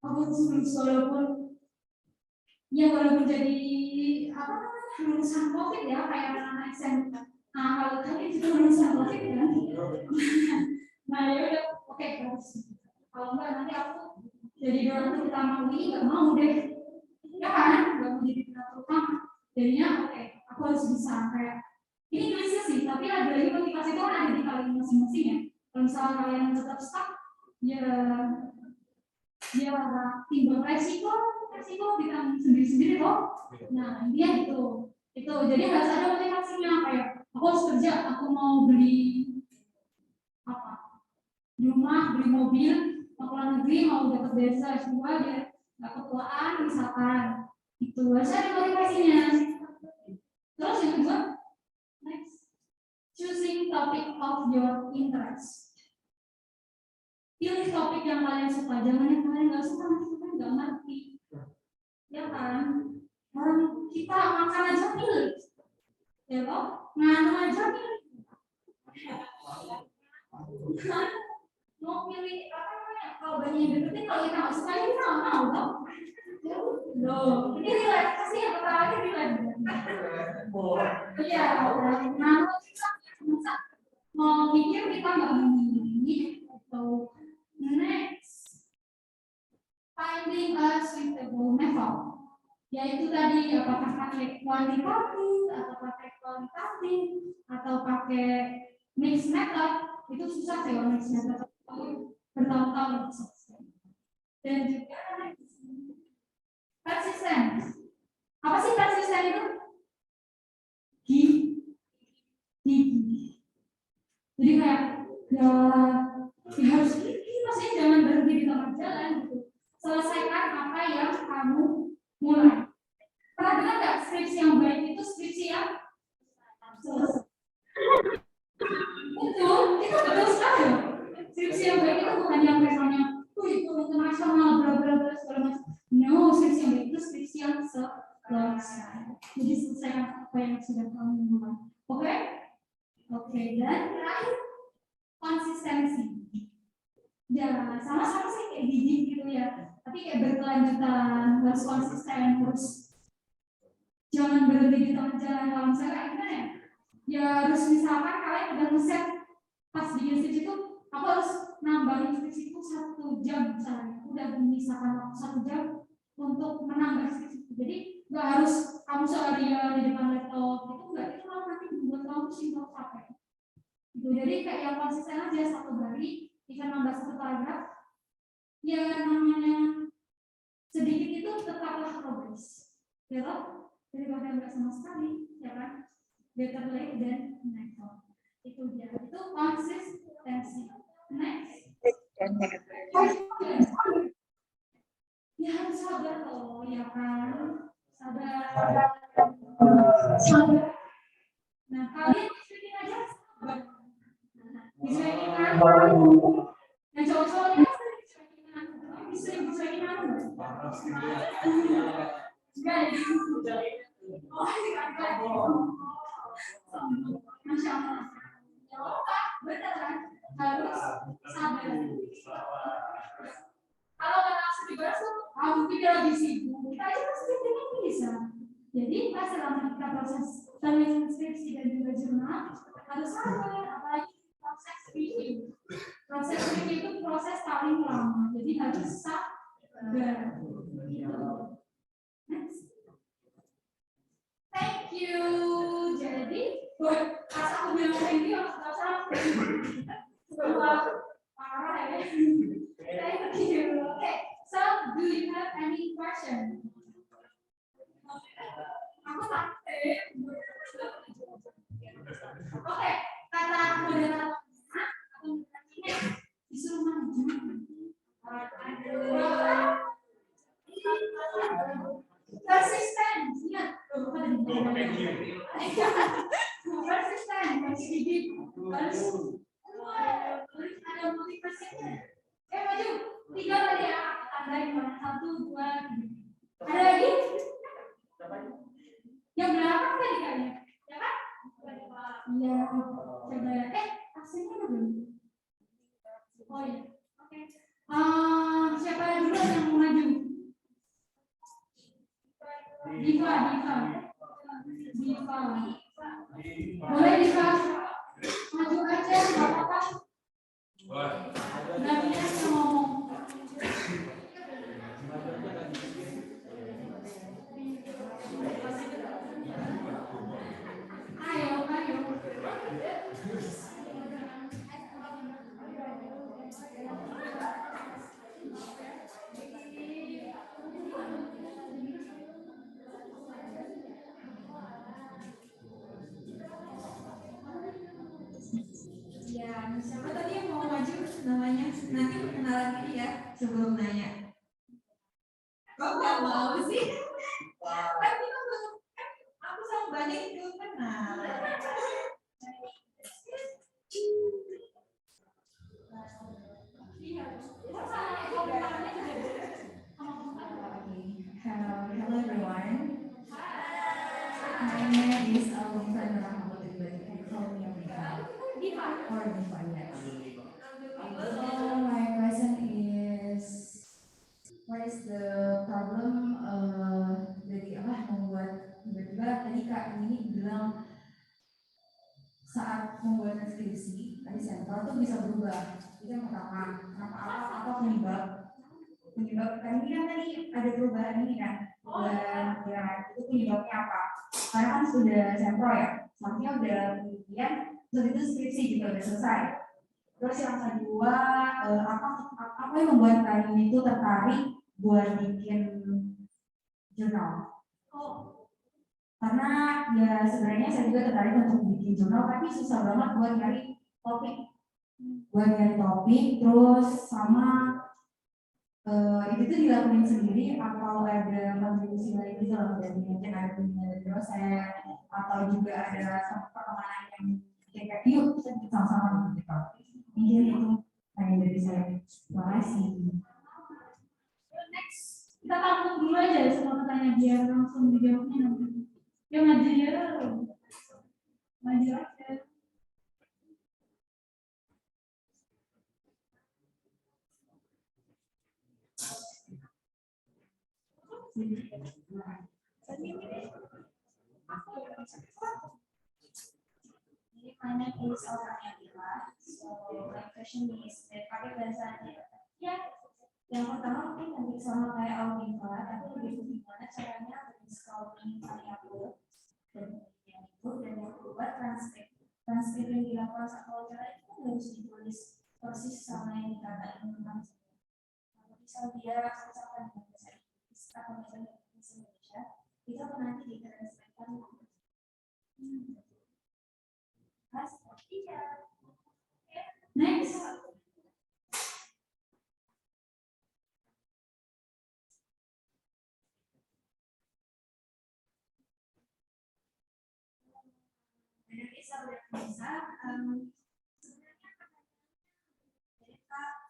Aku harus lulus walaupun jadi apa namanya lulusan COVID ya, kayak anak SMP. Nah kalau kalian juga lulusan COVID kan, nah ya udah oke harus. Kalau enggak nanti aku jadi donatur utama UI nggak mau deh, ya kan? Nggak mau jadi donatur utama. Jadinya oke, aku harus bisa kayak ini klise sih, tapi lagi-lagi motivasi itu kan ada di kalian masing-masing ya. Kalau misalnya kalian tetap stuck, ya timbul resiko kita sendiri-sendiri toh. Nah dia itu jadi harus ada motivasinya kayak aku harus kerja, aku mau beli apa rumah, beli mobil, mau keluar negeri, mau dapat beasiswa S2 biar nggak ketuaan misalkan, itu harus ada motivasinya. Terus yang kedua, next, choosing topic of your interest. Pilih topik yang kalian suka, jangan yang kalian nggak suka, nanti kalian nggak ngerti, ya kan? Orang kita makan aja pilih, ya toh? Nganu aja pilih. Mau pilih apa namanya? Kalau banyak yang deketin, kalau kita nggak suka, kita nggak mau toh? Loh, ini relate, pasti yang pertama lagi relate. Iya, nganu kita mau mikir kita nggak memilih atau next, finding a suitable method, yaitu tadi apakah pakai kuantitatif atau pakai kualitatif atau pakai mixed method, itu susah sih kalau mixed method bertahun-tahun. Dan juga persisten. Apa sih persisten itu? Gigi. Jadi kayak ya harus maksudnya jangan berhenti di tengah jalan gitu. Selesaikan apa yang kamu mulai. Pernah dengar nggak skripsi yang baik itu skripsi yang selesai? Betul, itu betul sekali. Skripsi yang baik itu bukan yang misalnya itu internasional bla segala macam. No, skripsi yang baik itu skripsi yang selesai. Jadi selesaikan apa yang sudah kamu mulai. Oke? Oke, dan terakhir konsistensi. Ya, sama-sama sih kayak gigi gitu ya. Tapi kayak berkelanjutan, harus konsisten, terus jangan berhenti di tengah jalan. Kalau misalnya kayak gimana ya? Ya harus misalkan kalian udah ngeset pas bikin skripsi itu, aku harus nambahin skripsi itu 1 jam misalnya. Udah misalkan waktu 1 jam untuk menambah skripsi. Jadi nggak harus kamu seharian di depan laptop itu nggak, itu malah nanti membuat kamu simpel capek. Gitu. Jadi kayak yang konsisten aja 1 hari bisa nambah 1 paragraf. Ya namanya sedikit itu tetaplah progres. Ya toh? Daripada nggak sama sekali, ya kan? Better late than never. Itu dia. Itu konsistensi. Next. Ya harus sabar loh, ya kan? Sabar. Nah, kalian bikin aja sabar. Dicuekin kan? Yang cowok-cowoknya bisa ibu lagi mana? Enggak ya? Oh, enggak. Masya Allah. Ya Allah, benar kan? Harus sabar. Kalau nggak langsung dibahas tuh, aku tidak lagi sibuk. Kita aja pasti bisa. Jadi pas selama kita proses transkripsi dan juga jurnal harus sabar, apalagi proses review. Proses review itu proses paling lama, jadi harus sabar. Next. Thank you. Jadi buat pas aku bilang thank you, nggak usah parah ya. Thank you. Okay. So, do you have any question? Aku takut. Oke, kata moderator aku disuruh maju. Persisten, ingat. Persisten, sedikit. Harus ada motivasinya. Maju. 3 tadi ya. Tandain 1, 2, 3. Ada lagi? Yang belakang tadi kayaknya. Ya kan? Iya. Coba. Aksinya belum? Oh iya. Oke. Siapa dulu yang mau maju? Diva. Boleh Diva? Maju aja, nggak apa-apa. Nggak bisa ngomong. Ayo. Ya, siapa tadi yang mau maju namanya? Nanti perkenalan diri ya sebelum nanya. Kok nggak mau sih? Tapi aku sama Mbak Nik belum kenal. Hello everyone. My name is Alvin Rahmatullah. Call me Diva. Or Diva, yes. So my question is, what is the problem dari membuat tiba-tiba tadi Kak ini bilang saat membuat skripsi tadi sentral tuh bisa berubah. Itu yang pertama. Apa penyebab ini kan tadi ada perubahan ini kan? Dan ya itu penyebabnya apa? Karena kan sudah sentral ya, maksudnya udah penelitian, terus itu skripsi juga udah selesai. Terus yang kedua, apa yang membuat kalian itu tertarik buat bikin jurnal? Karena ya sebenarnya saya juga tertarik untuk bikin jurnal, tapi susah banget buat nyari topik. Terus sama itu tuh dilakuin sendiri atau ada kontribusi lain gitu loh, dari mungkin ada dari dosen atau juga ada pertemanan yang kayak yuk kita sama-sama gitu. Mungkin itu hanya dari saya. Terima kasih. Next, kita tampung dulu aja semua pertanyaan biar langsung dijawabnya nanti. Ya maju ya, maju aja. My name is Alvin. So my question is that pakai bahasa ya. Yang pertama mungkin nanti sama kayak Alvin, tapi lebih gimana caranya scouting variabel dan yang itu, dan yang kedua transkrip yang dilakukan satu wawancara itu kan harus ditulis persis sama yang dikatain tentang. Kalau misal dia ucapan dengan bahasa Inggris atau misalnya bahasa Indonesia, itu nanti ditranslate-kan. Next. Sebenarnya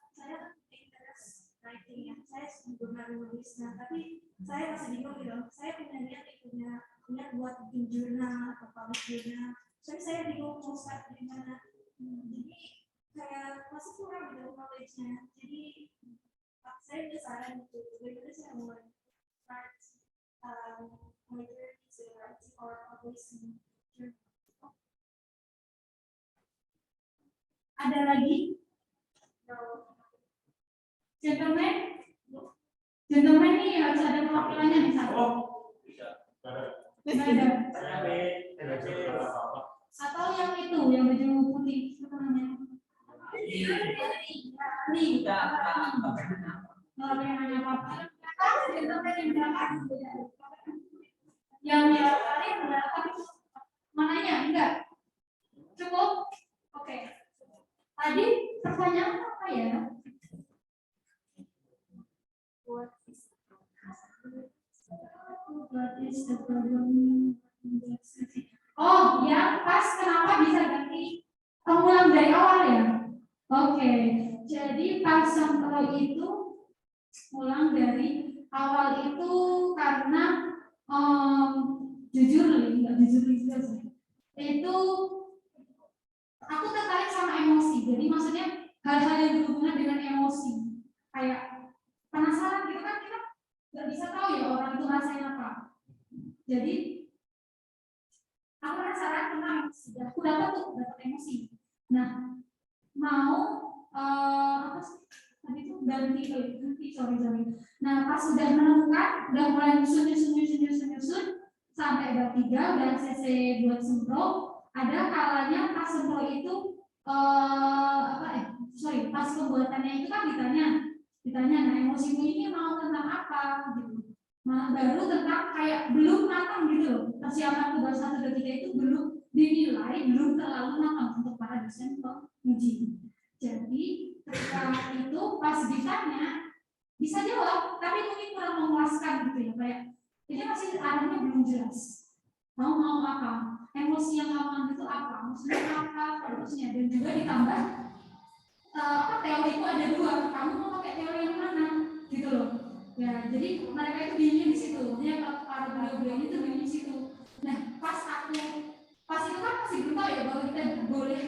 saya interest writing ya. Saya juga menulis, nah tapi saya masih bingung gitu. Saya punya niat buat bikin jurnal atau publish jurnal. Tapi saya bingung mau start dari mana. Jadi kayak masih kurang gitu knowledge-nya. Jadi saya udah saran gitu. Bagaimana saya mulai start my journey to writing or publishing journal. Ada lagi? Gentleman? Gentleman nih harus ada perwakilannya nih satu. Nggak ada. Atau yang itu, yang baju putih, apa namanya? Nih. Nggak ada yang nanya apa-apa. Gentleman yang belakang. Yang kalian belakang. Mananya? Enggak? Cukup? Oke. Tadi pertanyaan apa ya? What is the problem? Oh, ya pas kenapa bisa ganti pengulang dari awal ya? Oke, jadi pas sampel itu ulang dari awal itu karena jujur nggak jujur juga sih. Itu aku tertarik sama emosi. Jadi maksudnya hal-hal yang berhubungan dengan emosi. Kayak penasaran gitu kan, kita nggak bisa tahu ya orang itu rasain apa. Jadi aku penasaran tentang emosi. Aku dapat emosi. Nah, mau apa sih? Tadi itu ganti, sorry. Nah, pas sudah menemukan, udah mulai nyusun sampai bab 3 udah CC buat sempro. Ada kalanya pas sempro itu pas pembuatannya itu kan ditanya nah emosimu ini mau tentang apa gitu. Nah, baru tentang kayak belum matang gitu loh. Persiapan tugas 1 dan 3 itu belum dinilai, belum terlalu matang untuk para dosen penguji. Jadi ketika itu pas ditanya bisa jawab, tapi mungkin kurang memuaskan gitu ya, kayak ini masih arahnya belum jelas. Mau apa? Emosi yang kamu ambil itu apa? Maksudnya apa? Terusnya dan juga ditambah teori itu ada 2. Kamu mau pakai teori yang mana? Gitu loh. Ya, jadi mereka itu bingung di situ. Ya, para beliau-beliau itu bingung di situ. Nah, pas itu kan masih belum tahu ya bahwa kita boleh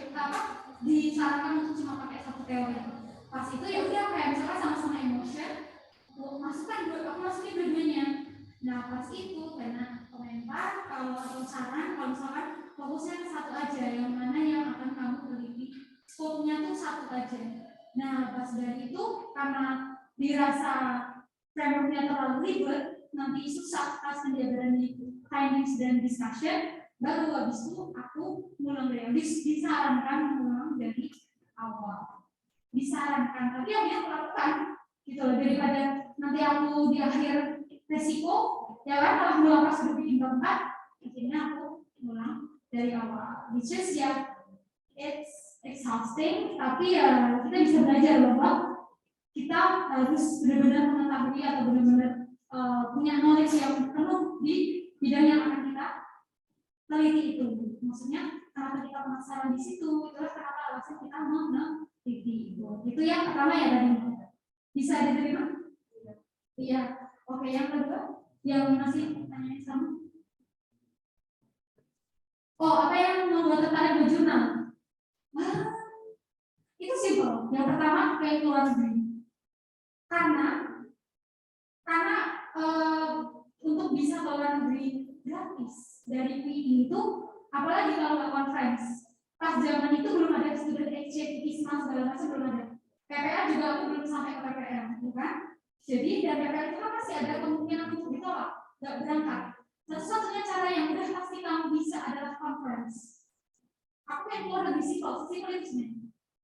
disarankan untuk cuma pakai 1 teori. Pas itu ya udah kayak misalnya sama-sama emotion, aku masukin dua-duanya. Nah, pas itu karena komentar atau saran kalau misalkan fokusnya ke 1 aja, yang mana yang akan kamu teliti, scope-nya tuh 1 aja. Nah, pas dari itu karena dirasa framework-nya terlalu ribet, nanti susah pas penjabaran findings dan discussion, baru habis itu aku ngulang dari disarankan mengulang dari awal. Disarankan, tapi yang dia lakukan gitu loh, daripada nanti aku di akhir resiko ya kan malah ngulang pas udah bikin keempat, akhirnya aku ngulang dari awal. Which is ya it's exhausting, tapi ya kita bisa belajar bahwa kita harus benar-benar mengetahui atau benar-benar punya knowledge yang penuh di bidang yang akan kita teliti itu. Maksudnya kenapa kita penasaran di situ, itulah kenapa alasan kita mau meneliti. Itu yang pertama ya tadi. Bisa diterima? Iya. Oke, yang kedua yang masih tanya sama. Oh, apa yang membuat tertarik berjurnal? Itu simpel. Yang pertama kayak keluar negeri. Karena untuk bisa keluar negeri gratis dari UI itu, apalagi kalau nggak conference. Pas zaman itu belum ada student exchange, ISMA segala macam belum ada. PPL juga aku belum sampai ke PPL, bukan? Jadi dan PPL itu kan masih ada kemungkinan untuk ditolak, nggak berangkat. Satu-satunya cara yang udah pasti kamu bisa adalah conference. Aku pengen keluar negeri simpel itu nih.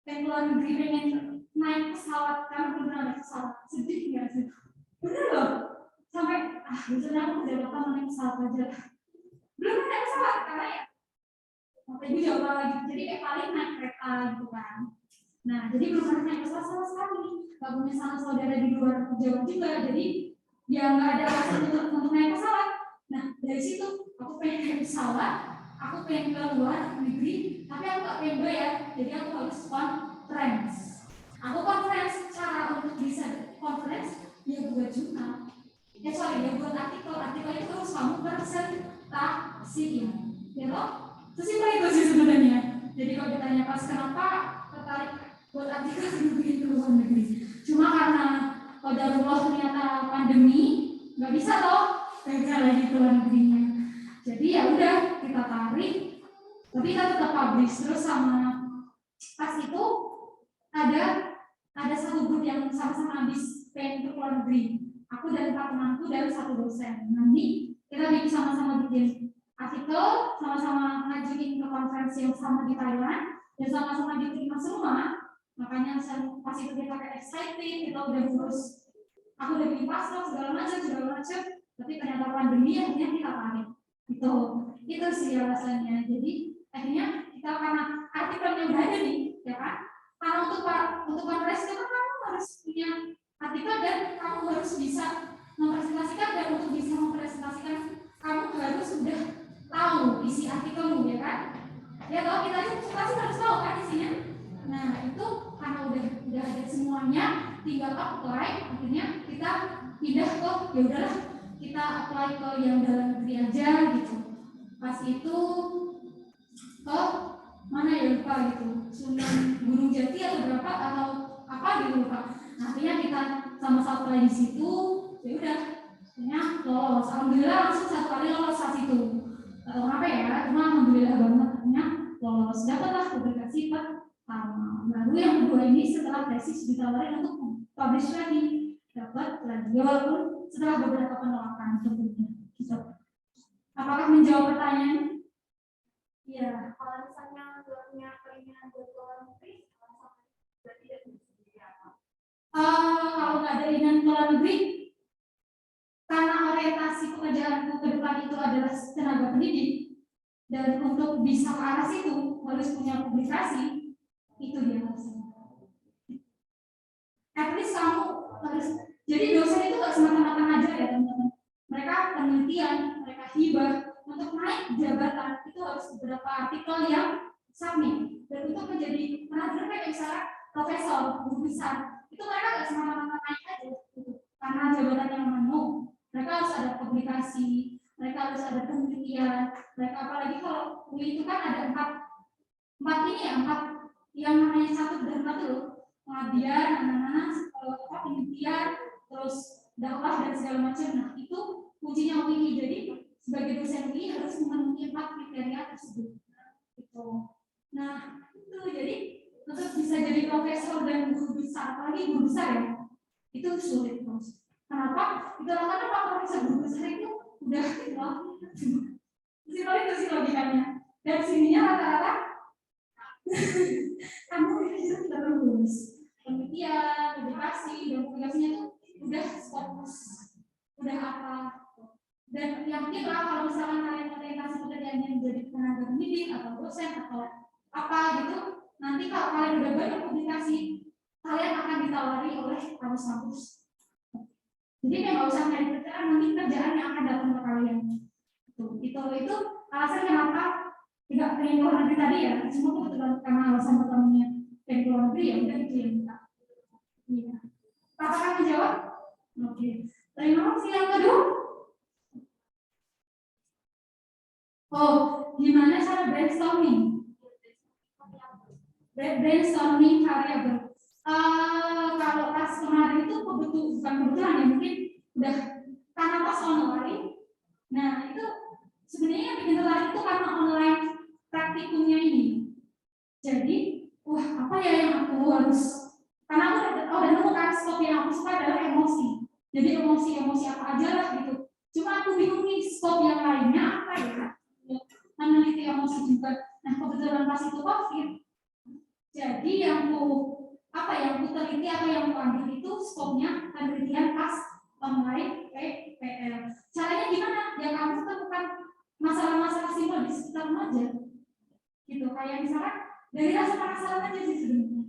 Pengen keluar negeri, pengen naik pesawat, karena belum ada pesawat. Sedih nggak sih? Bener loh. Sampai biasanya aku udah lupa naik pesawat aja. Belum naik pesawat karena ya. Sampai ibu jawab lagi. Jadi kayak paling naik kereta gitu kan. Nah, jadi belum pernah naik pesawat sama sekali. Gak punya sanak saudara di luar Jawa juga. Jadi ya nggak ada alasan untuk naik pesawat. Nah, dari situ aku pengen naik pesawat. Aku pengen keluar negeri. Tapi aku gak pengen bayar. Jadi aku harus conference. Aku conference cara untuk bisa conference, ya buat jurnal. Ya buat artikel itu harus kamu presentasiin, ya loh. Sesimpel itu sih sebenarnya. Jadi kalau ditanya pas kenapa tertarik buat artikel di luar negeri, cuma karena qadarullah ternyata pandemi, nggak bisa loh gagal lagi ke luar negerinya. Jadi ya udah kita tarik, tapi kita tetap publish terus sama. Pas itu ada satu grup yang sama-sama habis pengen ke luar negeri. Aku dan 4 temanku dan 1 dosen. Nanti kita sama-sama bikin artikel, sama-sama ngajuin ke konferensi yang sama di Thailand, dan sama-sama diterima semua. Makanya pas itu kita kayak excited, kita udah ngurus, aku udah bikin paspor segala macam. Tapi ternyata pandemi akhirnya kita tarik. Itu sih alasannya. Jadi akhirnya kita karena artikelnya udah ada nih, ya kan? Karena untuk konferensi itu kan kamu harus punya artikel dan kamu harus bisa mempresentasikan, dan untuk bisa mempresentasikan kamu harus sudah tahu isi artikelmu, ya kan? Ya kalau kita pasti harus tahu kan isinya. Nah itu karena udah ada semuanya, tinggal apply. Akhirnya kita pindah ke ya udahlah kita apply ke yang dalam negeri aja gitu. Pas itu ke mana ya lupa gitu, Sunan Gunung Jati atau berapa atau apa gitu lupa. Akhirnya kita sama-sama apply di situ, ya udah, akhirnya lolos. Alhamdulillah langsung 1 kali lolos saat itu. Atau apa ya, cuma alhamdulillah banget akhirnya lolos, dapatlah publikasi pertama. Baru yang kedua ini setelah tesis ditawarin untuk publish lagi, dapat lagi walaupun setelah beberapa penolakan tentunya. Gitu. Apakah menjawab pertanyaan? Iya. Kalau misalnya punya keinginan buat ke luar negeri, berarti tidak bisa apa? Kalau nggak ada keinginan ke luar negeri, karena orientasi pekerjaanku ke depan itu adalah tenaga pendidik, dan untuk bisa ke arah situ harus punya publikasi, itu dia maksudnya. At least kamu harus, jadi dosen itu nggak semata-mata ngajar ya teman-teman. Mereka penelitian, mereka hibah untuk naik jabatan itu harus beberapa artikel yang submit, dan untuk menjadi penelitian kayak misalnya profesor, guru besar, itu mereka nggak semata-mata naik aja gitu. Karena jabatan yang mau, mereka harus ada publikasi, mereka harus ada penelitian, mereka apalagi kalau UI itu kan ada empat yang namanya 1 dan 4 loh, pengabdian, penelitian, terus dakwah dan segala macam. Nah itu kuncinya UI. Jadi sebagai dosen UI harus memenuhi 4 kriteria tersebut. Gitu. Nah itu jadi untuk bisa jadi profesor dan guru besar, apalagi guru besar ya, itu sulit terus. Kenapa? Itu karena Pak Profesor guru besar itu udah simpel itu sih logikanya. Dan sininya rata-rata kamu itu tidak lulus. Penelitian, publikasi, dan publikasinya itu udah fokus, udah apa. Dan yakinlah kalau misalkan kalian orientasi pekerjaannya menjadi tenaga pendidik atau dosen atau apa gitu, nanti kalau kalian udah banyak publikasi, kalian akan ditawari oleh kampus-kampus. Jadi nggak usah nyari kerjaan, nanti kerjaan yang akan datang ke kalian. Itu alasan kenapa tidak pengen keluar negeri tadi ya. Semua kebetulan karena alasan pertamanya pengen keluar negeri ya udah itu yang kita. Iya. Apakah menjawab? Oke. Terima kasih. Yang kedua. Oh, gimana cara brainstorming? Brainstorming variabel. Kalau pas kemarin itu bukan kebetulan ya, mungkin udah karena pas online. Nah itu sebenarnya yang bikin tertarik itu karena online praktikumnya ini. Jadi, wah apa ya yang aku harus, karena aku udah nemu kan skop yang aku suka adalah emosi. Jadi emosi apa aja lah gitu. Cuma aku bingung nih skop yang lainnya apa ya? Meneliti emosi juga. Nah kebetulan pas itu COVID. Jadi yang aku teliti atau yang aku ambil itu skopnya penelitian pas online PPL. Caranya gimana? Ya kamu temukan masalah-masalah simpel di sekitarmu aja. Gitu. Kayak misalkan dari rasa penasaran aja sih sebenarnya.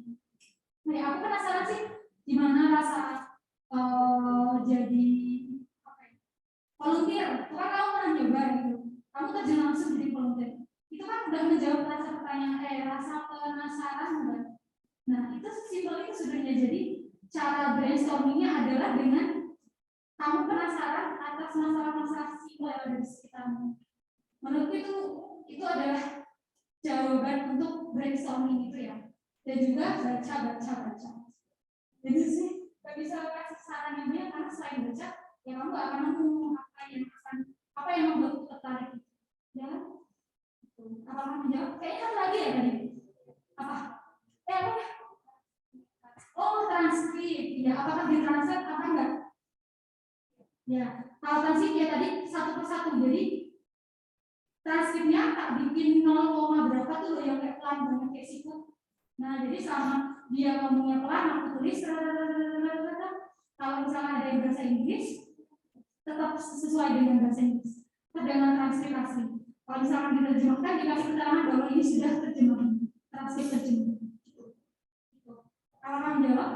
Nah, aku penasaran sih gimana rasa jadi volunteer. Itu kan kamu pernah nyoba gitu. Kamu terjun langsung jadi volunteer. Itu kan udah menjawab rasa pertanyaan, rasa penasaran kan? Nah itu simpel itu sebenarnya. Jadi cara brainstormingnya adalah dengan kamu penasaran atas masalah-masalah simpel yang ada di sekitarmu. Menurutku itu adalah jawaban untuk brainstorming itu ya. Dan juga baca. Jadi sih nggak bisa kasih saran yang banyak karena selain baca, ya kamu nggak akan nemu apa yang membuatmu tertarik. Ya, apakah menjawab? Kayaknya satu lagi ya tadi. Apa? Apa? Oh, transkrip. Ya, apakah ditranslate apa enggak? Ya, kalau transkrip ya tadi satu persatu. Jadi transkripnya tak bikin 0, berapa tuh yang kayak pelan banget kayak situ. Nah, jadi selama dia ngomongnya pelan, aku tulis. Kalau misalnya ada yang bahasa Inggris, tetap sesuai dengan bahasa Inggris. Dengan transkripsi. Kalau misalnya diterjemahkan, dikasih keterangan bahwa ini sudah terjemahan. Transkrip terjemahan. Kalau kamu jawab,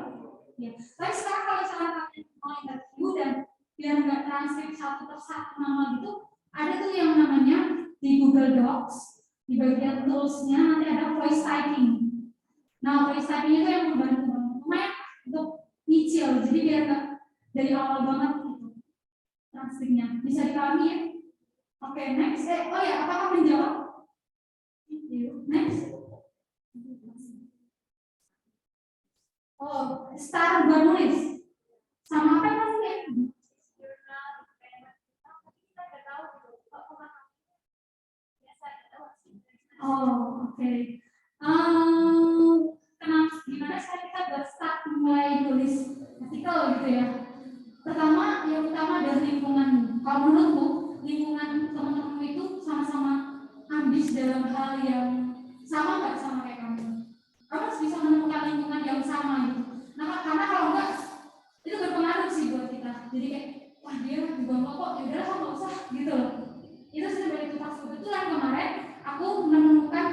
ya. Tapi sekarang kalau misalnya kalian mau interview dan biar nggak transkrip satu persatu nama gitu, ada tuh yang namanya di Google Docs, di bagian tools-nya nanti ada voice typing. Nah, voice typing itu yang membantu lumayan untuk nyicil, jadi biar nggak dari awal banget gitu transkripnya. Bisa dipahami ya? Oke, next. Oh ya, apakah menjawab? Next. Oh, start buat nulis. Sama apa maksudnya? Oh, oke. Kenapa? Gimana cara kita buat start mulai nulis artikel gitu ya? Pertama, yang utama dari lingkungan. Kalau menurutku, lingkungan teman-teman itu sama-sama ambis dalam hal yang sama nggak sama kayak kamu? Kamu harus bisa menemukan lingkungan yang sama gitu. Nah, karena kalau enggak, itu berpengaruh sih buat kita. Jadi kayak, wah dia juga kok, ya udahlah nggak usah gitu loh. Itu sebenarnya itu pas kebetulan kemarin aku menemukan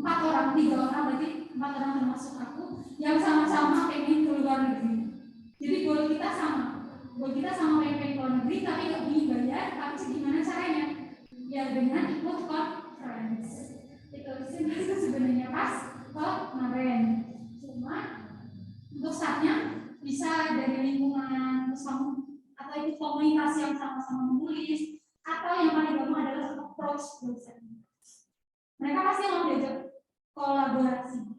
3 orang berarti 4 orang termasuk aku yang sama-sama pengen keluar negeri. Jadi goal kita sama pengen keluar negeri tapi nggak punya bayar. Tapi gimana caranya? Ya dengan ikut conference. Itu sebenarnya pas kemarin. Cuma untuk startnya bisa dari lingkungan terus kamu atau ikut komunitas yang sama-sama menulis atau yang paling gampang adalah approach dosen. Mereka pasti mau diajak kolaborasi,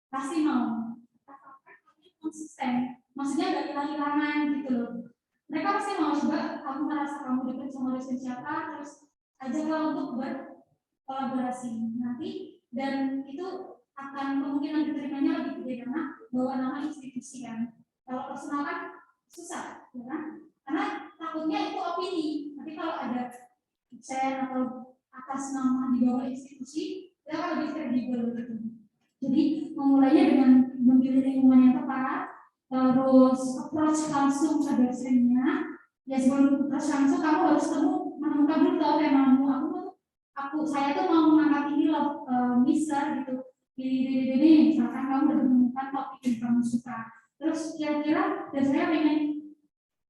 pasti mau. Konsisten, maksudnya nggak hilang-hilangan gitu loh. Mereka pasti mau juga kamu merasa kamu dekat sama dosen siapa, terus ajaklah untuk berkolaborasi nanti dan itu akan kemungkinan diterimanya lebih gede karena bawa nama institusi kan. Kalau personal kan susah, ya kan? Karena takutnya itu opini. Tapi kalau ada share atau atas nama di bawah institusi, itu akan lebih kredibel gitu. Jadi memulainya dengan memilih lingkungan yang tepat, terus approach langsung ke dosennya. Ya sebelum approach langsung kamu harus menemukan dulu tahu temamu. Saya tuh mau mengangkat ini loh, misalnya gitu. Ini misalkan kamu udah menemukan topik yang kamu suka. Terus kira-kira dan saya pengen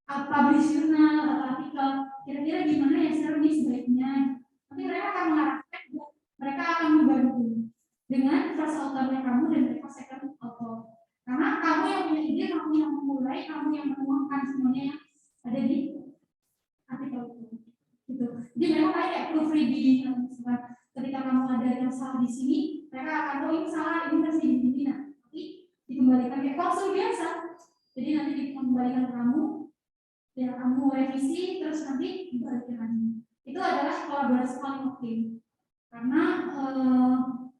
publish jurnal atau artikel. Kira-kira gimana ya sekarang ini sebaiknya? Nanti mereka akan mengarahkan, mereka akan membantu dengan first author-nya kamu dan mereka second author. Karena kamu yang punya ide, kamu yang memulai, kamu yang menuangkan semuanya yang ada di artikel itu. Gitu. Jadi memang kayak proofreading, ketika kamu ada yang salah di sini, mereka akan ini salah, ini masih di sini, nah, tapi dikembalikan kayak klausul biasa. Jadi nanti dikembalikan ke kamu, ya kamu revisi, terus nanti dibalikin lagi. Itu adalah kolaborasi paling oke. Karena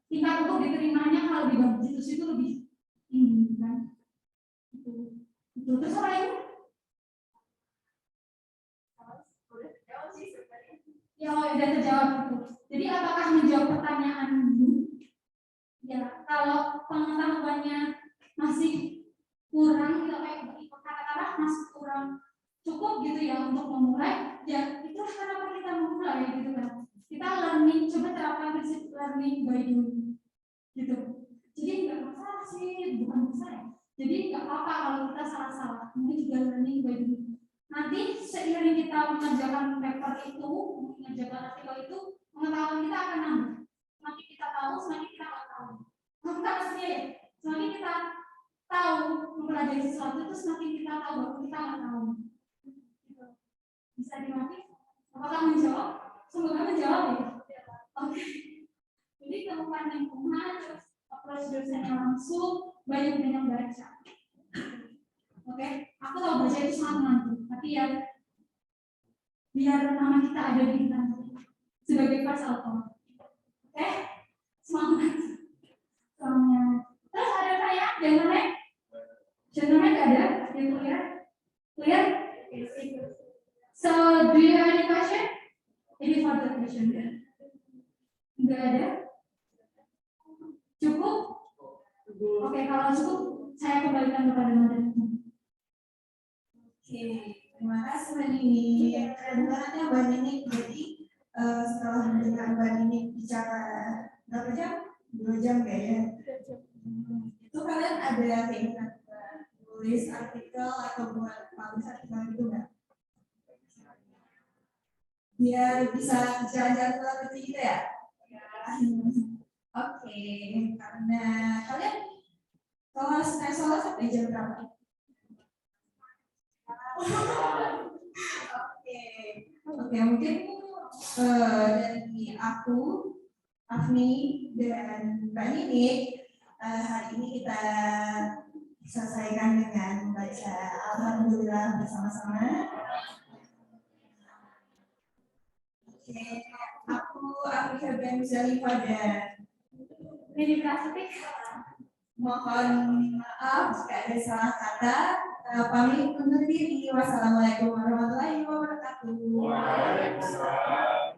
tingkat untuk diterimanya kalau di bawah institusi itu lebih tinggi kan. Itu. Terus apa lagi? Ya, udah terjawab gitu. Jadi apakah menjawab pertanyaanmu? Ya, kalau pengetahuannya masih kurang, gitu kayak kata-kata masih kurang cukup gitu ya untuk memulai, ya itulah kenapa kita memulai gitu kan. Kita learning, coba terapkan prinsip learning by doing gitu. Jadi nggak masalah sih, bukan masalah. Jadi nggak apa-apa kalau kita salah-salah. Ini juga learning by doing. Nanti seiring kita mengerjakan paper itu, mengerjakan artikel itu, pengetahuan kita akan nambah. Semakin kita tahu, semakin kita nggak tahu. Maksudnya ya, semakin kita tahu mempelajari sesuatu itu semakin kita tahu bahwa kita nggak tahu. Bisa dimakai? Apakah menjawab? Semoga menjawab ya. Oke. Jadi temukan lingkungan, terus approach dosennya langsung, banyak-banyak baca. Oke, aku tahu baca itu sangat membantu, tapi ya biar nama kita ada di internet sebagai first author. Oke, semangat. Semangat. Terus ada kayak gentleman? Gentleman nggak ada? Yang clear? Clear? So, do you have any question? Any further question? Nggak ada? Cukup? Oke, kalau cukup, saya kembalikan kepada materi. Oke, terima kasih Mbak Nini. Keren banget ya Mbak Nini. Jadi setelah mendengar Mbak Nini bicara berapa jam? 2 jam kayaknya. Itu kalian ada keinginan tulis artikel atau buat publish artikel gitu nggak? Biar bisa jalan-jalan ke luar negeri gitu ya? Oke, karena kalian kalau harus naik solar sampai jam berapa? Oke, mungkin dari aku, Afni dan Mbak Nini, hari ini kita selesaikan dengan membaca Alhamdulillah bersama-sama. Oke, aku Febrian Zalifah dan Nini Prasetik. mohon maaf jika ada salah kata. Pamit undur diri. Wassalamualaikum warahmatullahi wabarakatuh. Waalaikumsalam.